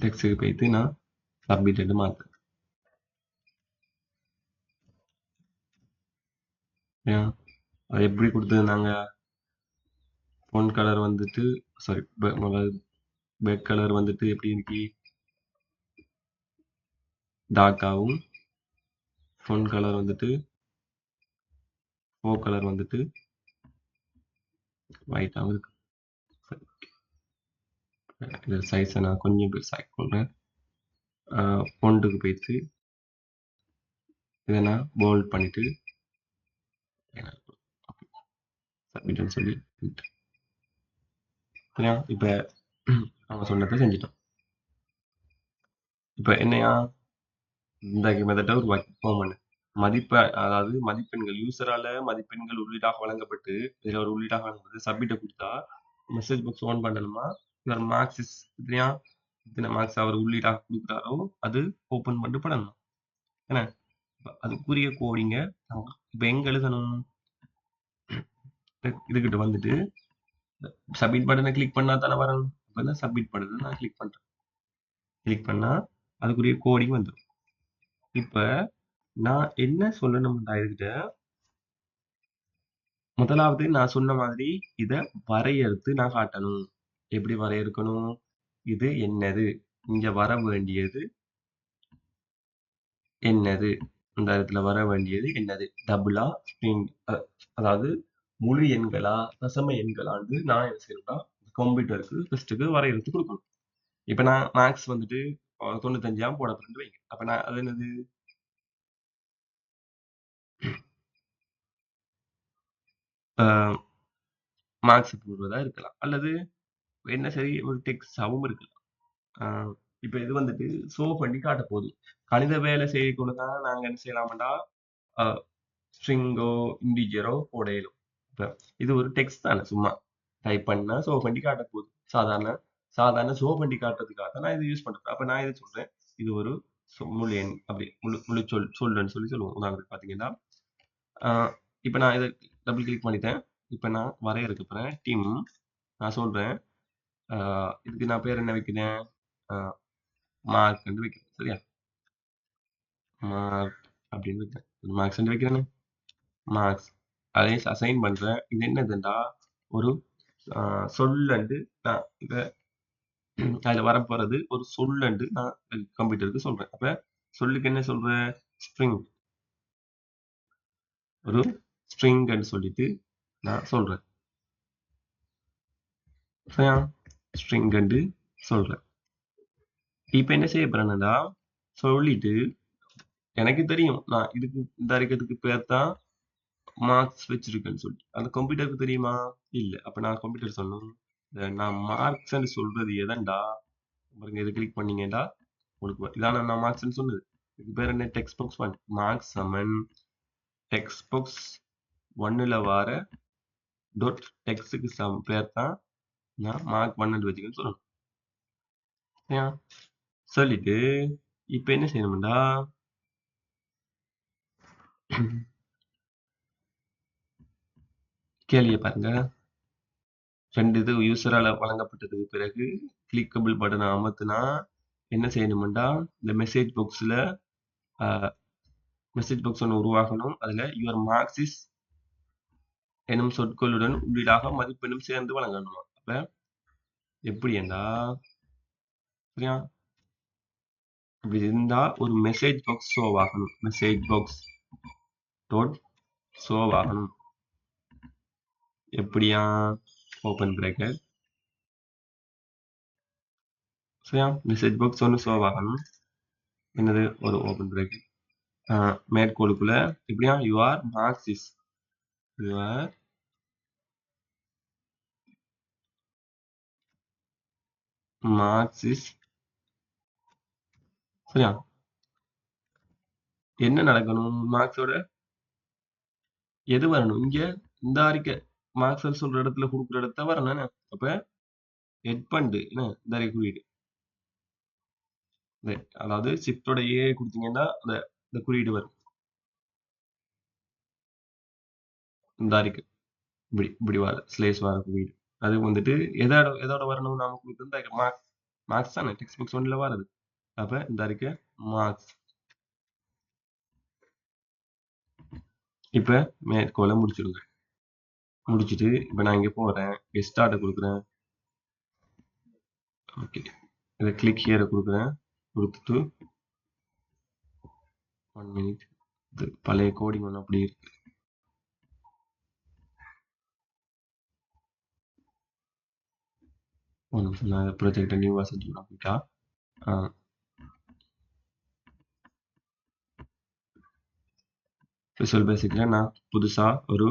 டெக்ஸ்ட்டுக்கு போய்த்து நான் சப்மிட் மாற்றுறேன். ஏன் அது எப்படி கொடுத்துருந்தாங்க? ஃபோன் கலர் வந்துட்டு சாரி பேக் கலர் வந்துட்டு எப்படி இருக்கு? டார்க்காகவும் ஃபோன் கலர் வந்துட்டு கலர் வந்துட்டு ஒயிட்டாகவும் இருக்கு. இது சைஸை நான் கொஞ்சம் பெருசாக கொள்றேன். ஃபோன்ட்டுக்கு போயிட்டு இதை நான் போல்ட் பண்ணிட்டு சப்மிட்னு சொல்லி சரியா? இப்போ அவங்க சொன்னதை செஞ்சிட்டோம். இப்போ என்னையா இந்த மெத்தட்டை ஒரு ஃபோன் பண்ணு. அதாவது மதிப்பெண்கள் யூசரால மதிப்பெண்கள் உள்ளீடாக வழங்கப்பட்டு இதில் ஒரு உள்ளீடாக வழங்கப்பட்டு சப்மிட்டை கொடுத்தா மெசேஜ் பாக்ஸ் ஓன் பண்ணணுமா? இவர் மார்க்ஸ் இல்லையா? இத்தனை மார்க்ஸ் அவர் உள்ளீடாக கொடுக்குறாரோ அது ஓப்பன் பண்ணிட்டு பண்ணணும். என்ன அதுக்குரிய கோடிங்க இப்போ எங்க எழுதணும்? இதுகிட்ட வந்துட்டு சப்மிட் பட்டனை கிளிக் பண்ணா தானே வரணும். இப்போ சப்மிட் பட்டனை நான் கிளிக் பண்றேன். கிளிக் பண்ணா அதுக்குரிய கோடிங் வந்துடும். இப்ப நான் என்ன சொல்லணும்டா இதுகிட்ட, முதலாவது நான் சொன்ன மாதிரி இத வரையறுத்து நான் காட்டணும். எப்படி வரையறுக்கணும்? இது என்னது? இங்க வர வேண்டியது என்னது? இந்த இடத்துல வர வேண்டியது என்னது? டபுளா ஸ்ட்ரிங் அதாவது முழு எண்களா தசம எண்களான்னு நான் என்ன செய்யணும்னா கம்ப்யூட்டருக்கு ஃபர்ஸ்ட்டுக்கு வரையறுத்து கொடுக்கணும். இப்ப நான் மேக்ஸ் வந்துட்டு 95 போட போறேன்னு வைங்க. அப்ப நான் அது என்னது? மார்க்ஸ் போடுறதா இருக்கலாம். அல்லது என்ன சரி ஒரு டெக்ஸ்டாவும் இருக்கலாம். இப்ப இது வந்துட்டு ஷோ பண்ணி காட்ட போகுது. கணித வேலை செய்யக்குள்ள தான் நாங்க என்ன செய்யலாம்டா ஸ்ட்ரிங்கோ இன்டிஜரோ போட இயலும். இப்ப இது ஒரு டெக்ஸ்ட் தானே, சும்மா டைப் பண்ணா ஷோ பண்ணி காட்ட போகுது. சாதாரண சாதாரண ஷோ பண்ணி காட்டுறதுக்காக தான் நான் இதை யூஸ் பண்றேன். அப்ப நான் இதை சொல்றேன், இது ஒரு முழு எண் அப்படி முழு சொல்லுன்னு சொல்லுவோம். உதாரணத்துக்கு பாத்தீங்கன்னா இப்ப நான் இதை டபுள் கிளிக் பண்ணிட்டேன். இப்ப நான் வரையறுக்க போறேன் டீம். நான் சொல்றேன் இதுக்கு நான் பேர் என்ன வைக்கிறேன்? மார்க் வைக்கிறேன். சரியா? மார்க் அப்படின்னு வைக்கிறேன். மார்க்ஸ் வைக்கிறேன்னு மார்க்ஸ் அதை அசைன் பண்றேன். இது என்னதுண்டா ஒரு சொல்லண்டு நான் இதை அதுல வரப்போறது ஒரு சொல்லண்டு நான் கம்ப்யூட்டருக்கு சொல்றேன். அப்ப சொல்லுக்கு என்ன சொல்றேன்? ஸ்ட்ரிங். ஒரு ஸ்ட்ரிங்ன்னு சொல்லிட்டு நான் சொல்றேன். சரியா? ஸ்ட்ரிங்ன்னு சொல்றேன். இப்ப என்ன செய்ய போறேன்னா சொல்லிட்டு எனக்கு தெரியும் நான் இதுக்கு இந்த அறிக்கிறதுக்கு பேர் தான் மார்க்ஸ் வச்சிருக்கேன்னு சொல்லிட்டு அந்த கம்ப்யூட்டருக்கு தெரியுமா? இல்ல. அப்ப நான் கம்ப்யூட்டர் சொல்லணும். நான் மார்க்ஸ்ன்னு சொல்றது எதன்டா? பாருங்க இதை கிளிக் பண்ணீங்கடா உங்களுக்கு இதான நான் மார்க்ஸ்ன்னு சொன்னது. இதுக்கு பேர் என்ன? டெக்ஸ்ட் பாக்ஸ் 1 மார்க்ஸ் சமன் டெக்ஸ்ட் பாக்ஸ் 1ல வர டாட் டெக்ஸ்டுக்கு பேர் தான் நான் மார்க் 1 வச்சுக்கன்னு சொல்லணும். சரியா? சொல்லிட்டு இப்ப என்ன செய்யணும்டா கேள்வியை பாருங்க. 2 இது யூசரால வழங்கப்பட்டதுக்கு பிறகு கிளிக்கபிள் பட்டனை அமர்த்தினா என்ன செய்யணும்டா இந்த மெசேஜ் பாக்ஸ் ஒன்று உருவாகணும். அதுல யுவர் மார்க்ஸ் இஸ் எனும் சொற்களுடன் உள்ளீடாக மதிப்பெண்ணும் சேர்ந்து வழங்கணுமா? அப்ப எப்படி என்றா சரியா? இப்படி இருந்தா ஒரு மெசேஜ் பாக்ஸ் ஷோ ஆகணும். மெசேஜ் பாக்ஸ் டாட் ஷோ ஆகணும். எப்படியா? ஓபன் பிரேக்கெட் சரியா? மெசேஜ் பாக்ஸ் ஒன்று ஷோ ஆகணும். என்னது? ஒரு ஓபன் பிரேக்கெட் மேற்கோளுக்குள்ள இப்படியா your marks is your marks is சரியா? என்ன நடக்கணும்? மார்க்ஸோட எது வரணும்? இங்க இந்த அறிக்கை மார்க்ஸ் சொல்ற இடத்துல கொடுக்குற இடத்த வரணும் என்ன? அப்ப ஹெட் பண்டு என்ன இந்த அறிக்கை குறியீடு அதாவது ஷிஃப்டோட ஏ கொடுத்தீங்கன்னா அந்த இந்த குறியீடு வரும். இந்த அறிக்கை இப்படி இப்படி வர ஸ்லேஸ் வர குறியீடு அது வந்துட்டு எதோட வரணும்? நாம கொடுத்து இந்த மார்க்ஸ் தானே டெக்ஸ்ட் புக்ஸ் 1ல வருது. அப்ப இந்த அறிக்கை மார்க்ஸ் இப்போ மேற்கோளை முடிச்சிடுங்க. முடிச்சுட்டு இப்போ நான் இங்கே போகிறேன், ஸ்டார்ட்டை கொடுக்குறேன். ஓகே, இதை கிளிக் ஹியரை கொடுக்குறேன். கொடுத்துட்டு 1 மினிட், இது பழைய கோடிங் ஒன்று அப்படி இருக்கு. ஒரு நிமிஷம், நான் ப்ராஜெக்டை நியூவாக செஞ்சு அப்படிக்கா. விசுவல் பேசிக்கில் நான் புதுசாக ஒரு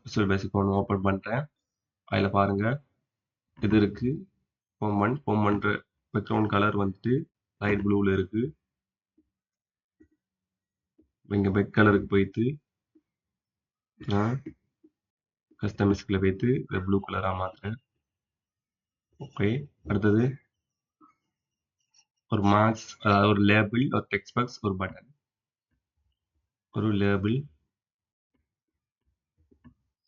விசுவல் பேசிக் ஒன்று ஓப்பன் பண்ணுறேன். அதில் பாருங்கள் இது இருக்குது, ஹோம் பண்ணுற பேக்ரவுண்ட் கலர் வந்துட்டு லைட் ப்ளூவில் இருக்குது. இங்கே பெக் கலருக்கு போயிட்டு நான் கஸ்டமைஸ்கில் போயிட்டு இதை ப்ளூ கலராக மாற்றுறேன். ஓகே, அடுத்தது ஒரு மார்க்ஸ், அதாவது ஒரு லேபிள், ஒரு டெக்ஸ்ட் பாக்ஸ், ஒரு பட்டன். ஒரு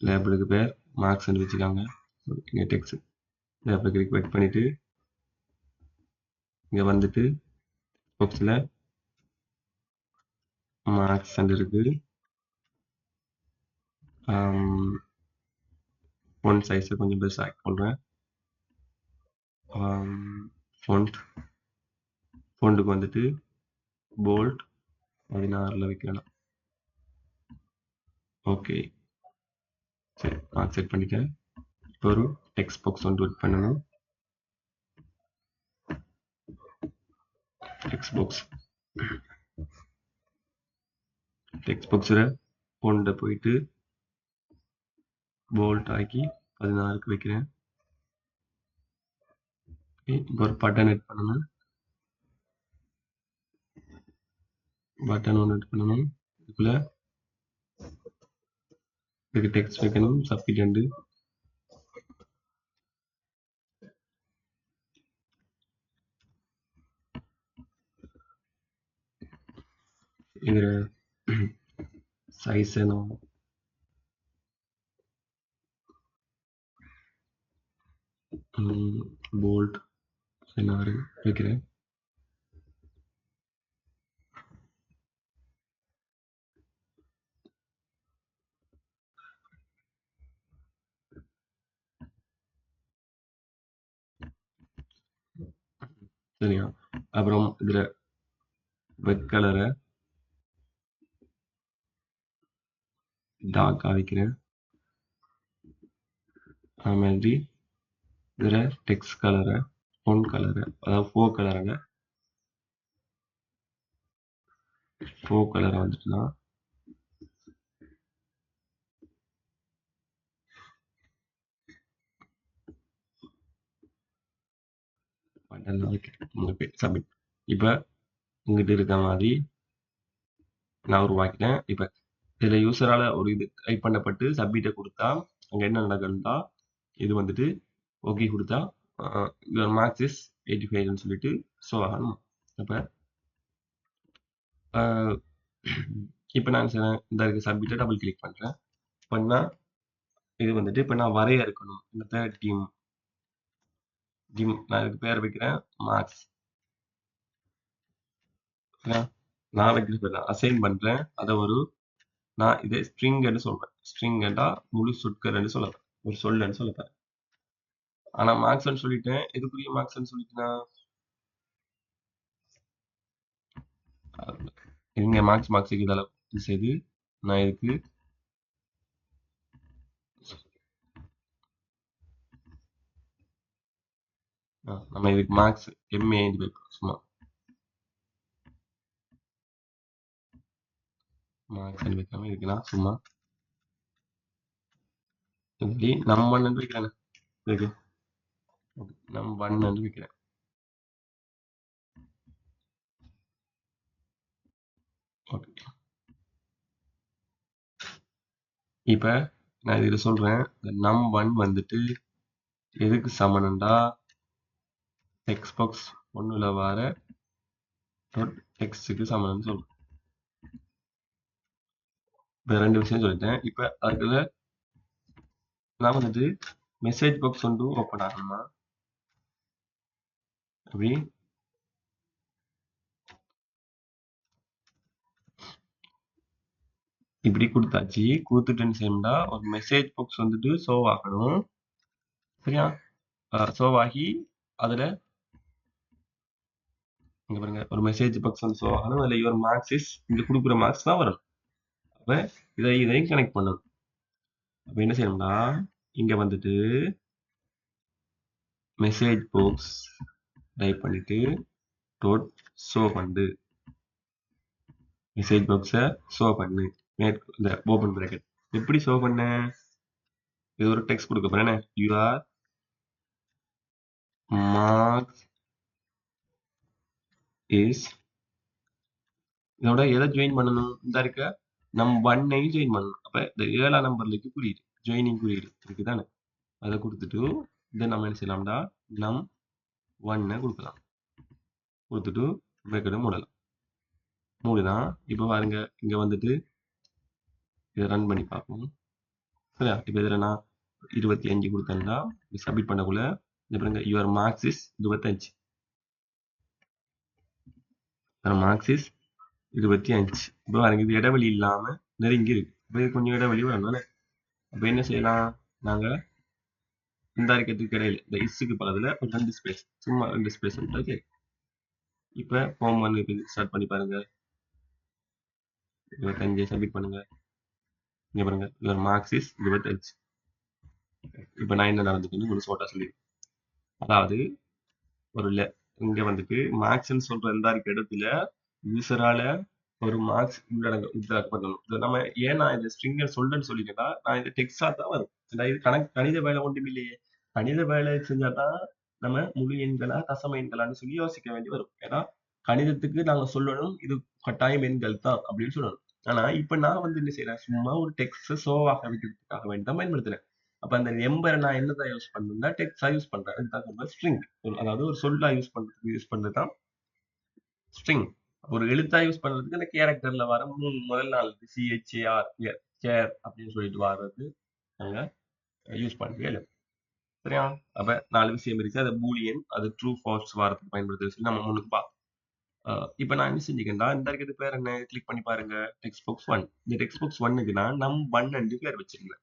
லேபிளுக்கு பேர் மார்க்ஸ்ன்னு வச்சுக்காங்க. இங்கே டெக்ஸ்ட் லேபிள் கிளிக் பண்ணிவிட்டு இங்கே வந்துட்டு பாக்ஸில் மார்க்ஸ் இருக்கு. ஃபோன் சைஸை கொஞ்சம் பெருசாக ஆட் பண்ணுறேன். ஃபோன்ட்டுக்கு வந்துட்டு போல்ட் 16 வைக்கலாம். ஓகே, சரி, மார்க் செட் பண்ணிட்டேன். இப்போ ஒரு டெக்ஸ்ட் பாக்ஸ் ஒன்று எட் பண்ணணும். டெக்ஸ்ட் பாக்ஸில் ஃபோன்ட்டை போயிட்டு போல்ட் ஆக்கி 16க்கு வைக்கிறேன். இப்போ ஒரு பட்டன் எட் பண்ணணும். பட்டன் ஒன்று எட் பண்ணணும். இதுக்குள்ள இதுக்கு டெக்ஸ்ட் வைக்கணும். சப்மிட் அண்டு இதில் சைஸ் வேணும். போல்ட் 16 வைக்கிறேன். சரியா, அப்புறம் இதில் ரெட் கலரை டார்க்காக வைக்கிறேன். அது மாதிரி இதில் டெக்ஸ்ட் கலரை ஃபோன் கலரை, அதாவது ஃபோ கலரை வந்துட்டுனா பட்டன்லாம் வைக்கிறேன். சப்மிட். இப்போ இங்கிட்ட இருக்க மாதிரி நான் உருவாக்கினேன். இப்போ இதில் யூசரால் ஒரு இது டைப் பண்ணப்பட்டு சப்மிட்டை கொடுத்தா அங்கே என்ன நடக்குதுன்னா இது வந்துட்டு ஓகே கொடுத்தா யுவர் மார்க்ஸ் இஸ் 85ன்னு சொல்லிட்டு ஷோ ஆகணும். அப்போ இப்போ நான் இந்த சப்மிட்டை டபுள் கிளிக் பண்ணுறேன். பண்ணால் இது வந்துட்டு இப்போ நான் வரைய இருக்கணும். இந்த டீம் நான் இதுக்கு பேர் வைக்கிறேன் மார்க்ஸ். நான் வைக்கிற பேர் அசைன் பண்ணுறேன். அதை நான் இதை ஸ்ட்ரிங்ன்னு சொல்றேன். ஸ்ட்ரிங்னா முழு சொற்கள்னு சொல்லலாம், ஒரு சொல்லுன்னு சொல்லப்பேன். ஆனா மார்க்ஸ்ன்னு சொல்லிட்டேன். எதுக்குரிய மார்க்ஸ்ன்னு சொல்லிட்டேன்னா இங்க மார்க்ஸுக்கு இதெல்லாம் செய்து நான் இதுக்கு நம்ம இதுக்கு மார்க்ஸ் எம்ஏ சும்மா மார்க்ஸ் வைக்காம இதுக்குலாம் சும்மா இப்படி நம்ம ஒன்று வைக்கிறேன். இதுக்கு நம்ம ஒன்று வைக்கிறேன். ஓகே, இப்போ நான் இதில் சொல்றேன் இந்த நம்1 வந்துட்டு எதுக்கு சமனண்டா டெக்ஸ்ட் பாக்ஸ் 1ல வர டெக்ஸ்டுக்கு சமன்னு சொல்றேன். இப்போ 2 விஷயம் சொல்லிட்டேன். இப்போ அதுக்குள்ள நான் வந்துட்டு மெசேஜ் பாக்ஸ் ஒன்று ஓப்பன் ஆகணுமா அப்படி இப்படி கொடுத்தாச்சு. கொடுத்துட்டுன்னு செய்யணும்டா ஒரு மெசேஜ் பாக்ஸ் வந்துட்டு ஷோ ஆகணும். சரியா? ஷோ ஆகி அதுல இங்க பாருங்க ஒரு மெசேஜ் பாக்ஸ் வந்து ஷோ ஆகணும். அதுல யுவர் மார்க்ஸ் இஸ் இங்க கொடுக்குற மார்க்ஸ் தான் வரும். அப்ப இதையும் கனெக்ட் பண்ணணும். அப்ப என்ன செய்யணும்னா இங்க வந்துட்டு மெசேஜ் பாக்ஸ் டைப் பண்ணிட்டு டாட் ஷோ பண்ணு. மெசேஜ் பாக்ஸை ஷோ பண்ணு. இந்த ஓபன் பிராக்கெட் எப்படி ஷோ பண்ண? இது ஒரு டெக்ஸ்ட் கொடுக்க போறேன். யுவர் மார்க்ஸ் இஸ் இதோட எதை ஜாயின் பண்ணணும்? இந்த இருக்க நம் 1ஐயும் ஜாயின் பண்ணணும். அப்ப இந்த 7ஆம் நம்பர்லுக்கு குறியீடு ஜாயினிங் குறியீடு இருக்குதானே, அதை கொடுத்துட்டு இதை நம்ம என்ன செய்யலாம்டா நம் 1 கொடுக்கலாம். கொடுத்துட்டு பிரேக்கெட்டை மூடலாம். மூடுனா இப்போ பாருங்க இங்க வந்துட்டு இதை ரன் பண்ணி பார்ப்போம். சரியா? இப்போ இதில் நான் 25 கொடுத்தேன்னா சப்மிட் பண்ணக்குள்ள இந்த பாருங்க your marks is 25. Marks is 25. இப்போ பாருங்க இது இடைவெளி இல்லாம நெருங்கி இருக்கு. இப்போ இது கொஞ்சம் இடைவெளி வரணும். அப்ப என்ன செய்யலாம்? நாங்க இந்த அறிக்கத்துக்கு இடையில இந்த இஸ்ஸுக்கு பக்கத்துல ஒரு 2 ஸ்பேஸ், சும்மா 2 ஸ்பேஸ் விட்டு இப்ப ஃபார்ம் 1 ஸ்டார்ட் பண்ணி பாருங்க. 25 சப்மிட் பண்ணுங்க. இங்க பாருங்க யுவர் மார்க்ஸ் இஸ் 25. இப்ப நான் என்ன நடந்துக்குன்னு உங்களுக்கு ஷார்ட்டா சொல்லி, அதாவது ஒரு இங்க வந்துட்டு மார்க்ஸ்ன்னு சொல்ற இந்த இருக்க இடத்துல யூசரால ஒரு மார்க்ஸ் உள்ளடக்கப்படணும். இதை நம்ம ஏன் நான் இந்த ஸ்ட்ரிங்கர் சொல்றேன்னு சொல்லிட்டேன்னா, நான் இந்த டெக்ஸ்டா தான் வரும். இது கணித வேலை ஒன்றும் இல்லையே. கணித வேலை செஞ்சாதான் நம்ம முழு எண்களா தசம எண்களான்னு சொல்லி யோசிக்க வேண்டி வரும். ஏன்னா கணிதத்துக்கு நாங்க சொல்லணும் இது கட்டாயம் எண்கள் தான் அப்படின்னு சொல்லணும். ஆனா இப்ப நான் வந்து என்ன செய்யறேன், சும்மா ஒரு டெக்ஸ்ட் ஷோவாக வைக்கிறதுக்காக வேண்டி தான் பயன்படுத்துறேன். அப்ப அந்த எம்பரை நான் என்னதான் யூஸ் பண்ணணும்னா டெக்ஸ்டா யூஸ் பண்றேன். அதுதான் ஸ்ட்ரிங், அதாவது ஒரு சொல்லா யூஸ் பண்றதுதான் ஸ்ட்ரிங். ஒரு எழுத்தா யூஸ் பண்றதுக்கு அந்த கேரக்டர்ல வர முதல் 4 CHAR சேர் அப்படின்னு சொல்லிட்டு வர்றது நாங்க யூஸ் பண்ணவே. சரியா? அப்ப 4 விஷயம் இருக்கு. அது பூலியன், அது ட்ரூ ஃபால்ஸ் வாரத்துக்கு பயன்படுத்துறது சொல்லி நம்ம முன்னுக்கு பார்ப்போம். இப்ப நான் என்ன செஞ்சுக்கேன்டா இந்த இருக்கிறது பேர் என்ன கிளிக் பண்ணி பாருங்க. Text box 1. இந்த டெக்ஸ்ட் பாக்ஸ் 1க்கு நான் நம் 1 பேர் வச்சிருந்தேன்.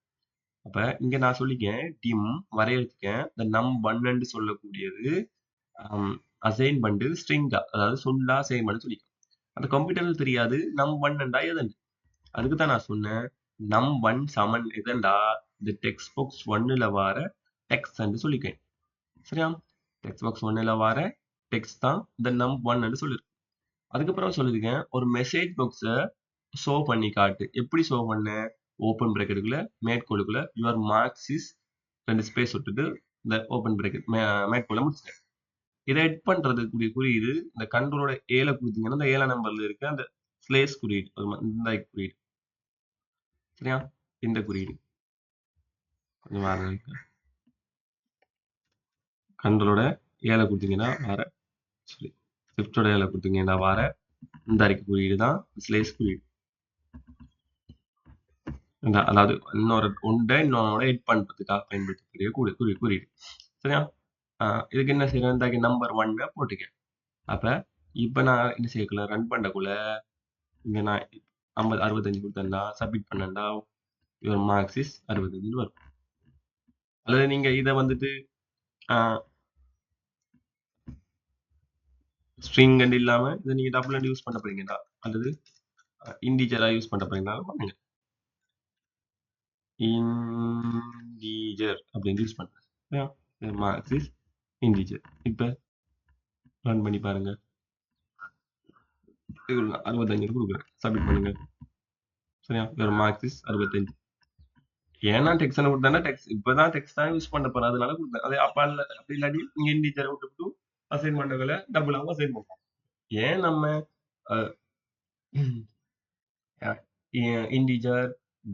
அப்ப இங்க நான் சொல்லிக்கேன் டிம் வரையறுத்துக்கேன் இந்த நம் 1 சொல்லக்கூடியது அசைன் பண்ணு ஸ்ட்ரிங்கா, அதாவது சொல்லா அசைன் பண்ணு சொல்லி அந்த கம்ப்யூட்டர்ல தெரியாது நம் 1 எதன். அதுக்கு தான் நான் சொன்னேன் நம் 1 சமன் எதன்டா இந்த டெக்ஸ்ட் பாக்ஸ் 1ல வர டெக்ஸ்ட் சொல்லிக்கேன். சரியா? டெக்ஸ்ட் பாக்ஸ் 1ல வர டெக்ஸ்ட் தான் இந்த நம் 1 சொல்லிருக்கு. அதுக்கப்புறம் சொல்லிருக்கேன் ஒரு மெசேஜ் பாக்ஸை ஷோ பண்ணி காட்டு. எப்படி ஷோ பண்ண? ஓப்பன் பிரேக்கெட்டுக்குள்ள மேற்கோளுக்குள்ள யுவர் மார்க்ஸ் இஸ் 2 ஸ்பேஸ் விட்டுட்டு இந்த ஓப்பன் பிரேக்கெட் மேற்கோளை முடிச்சிட்டேன். இதை எட் பண்றதுக்குரிய குறியீடு இந்த கண்ட்ரோலோட ஏல கொடுத்தீங்கன்னா இந்த 7ஆம் நம்பர்ல இருக்க அந்த ஸ்லேஸ் குறியீடு, இந்த குறியீடு. சரியா? இந்த குறியீடு கொஞ்சம் வேற இருக்கு. கண்ட்ரோலோட ஏல கொடுத்தீங்கன்னா வேற, சரி ஷிஃப்டோட ஏல கொடுத்தீங்கன்னா வேற இந்த அறிக்கை குறியீடு தான் ஸ்லேஸ் குறியீடு. அதாவது இன்னொரு ஒன்றை இன்னொன்னோட எட் பண்றதுக்காக பயன்படுத்தக்கூடிய குறியீடு. சரியா? இதுக்கு என்ன செய்யறேன், இந்த நம்பர் 1 போட்டுக்க. அப்ப இப்ப நான் என்ன செய்யக்குள்ள ரன் பண்ணக்குள்ள இங்க நான் 65 கொடுத்தேன்டா சப்மிட் பண்ணேன்டா யுவர் மார்க்ஸ் இஸ் 65 வரும். அல்லது நீங்க இதை வந்துட்டு ஸ்ட்ரிங் இல்லாம இதை நீங்க டபுள் யூஸ் பண்ண போறீங்கடா, அல்லது இன்டிஜரா யூஸ் பண்ண போறீங்கனாலும் பண்ணுங்க. இன்டிஜர் அப்படின்னு யூஸ் பண்றேன். Marks is integer. இப்ப ரன் பண்ணி பாருங்க. 65 கொடுக்குறேன், சப்மிட் பண்ணுங்க. சரியா? Your marks is 65. ஏன்னா டெக்ஸ்ட் கொடுத்தா டெக்ஸ்ட் இப்பதான் டெக்ஸ்ட் தான் யூஸ் பண்ண போறேன், அதனால கொடுத்தேன். அதே அப்ப அப்படி இல்லாட்டி நீங்க இன்டிஜரை விட்டு அசைன் பண்ணகளை டபுளாக அசைன் பண்ணலாம். ஏன் நம்ம இன்டிஜர்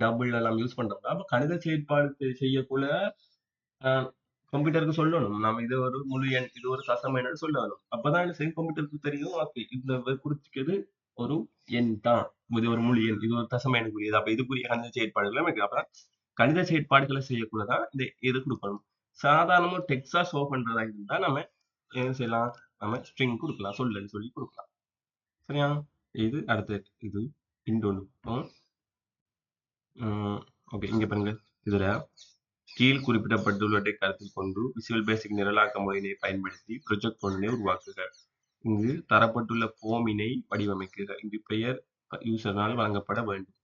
டபுள் எல்லாம் யூஸ் பண்றோம்னா அப்ப கணித செயற்பாடு செய்யக்குள்ள கம்ப்யூட்டருக்கு சொல்லணும் நம்ம இது ஒரு முழு எண், இது ஒரு தசம எண் சொல்லணும். அப்பதான் என்ன செய்யும், கம்ப்யூட்டருக்கு தெரியும் ஓகே இந்த குறிச்சிக்கிறது ஒரு எண் தான், இது ஒரு முழு எண், இது ஒரு தசம எண்ணுக்குரியது. அப்ப இதுக்குரிய கணித செயற்பாடுகளை வைக்கலாம். அப்ப கணித செயற்பாடுகளை செய்யக்குள்ளதான் இந்த இது கொடுக்கணும். சாதாரணமா டெக்ஸ்டா ஷோ பண்றதா இருந்தா நம்ம என்ன செய்யலாம், நம்ம ஸ்ட்ரிங் கொடுக்கலாம், சொல்லுன்னு சொல்லி கொடுக்கலாம். சரியா? இது அடுத்த இது இன்னொன்று ஓகே. இங்க பாருங்க. இதுல கீழ் குறிப்பிடப்பட்டுள்ளவற்றை கருத்தில் கொண்டு விசுவல் பேசிக் நிரலாக்க மொழியினை பயன்படுத்தி ப்ரொஜெக்ட் ஒன்றினை உருவாக்குக. இங்கு தரப்பட்டுள்ள ஃபோமினை வடிவமைக்குக. இங்கு பெயர் யூசரால் வழங்கப்பட வேண்டும்.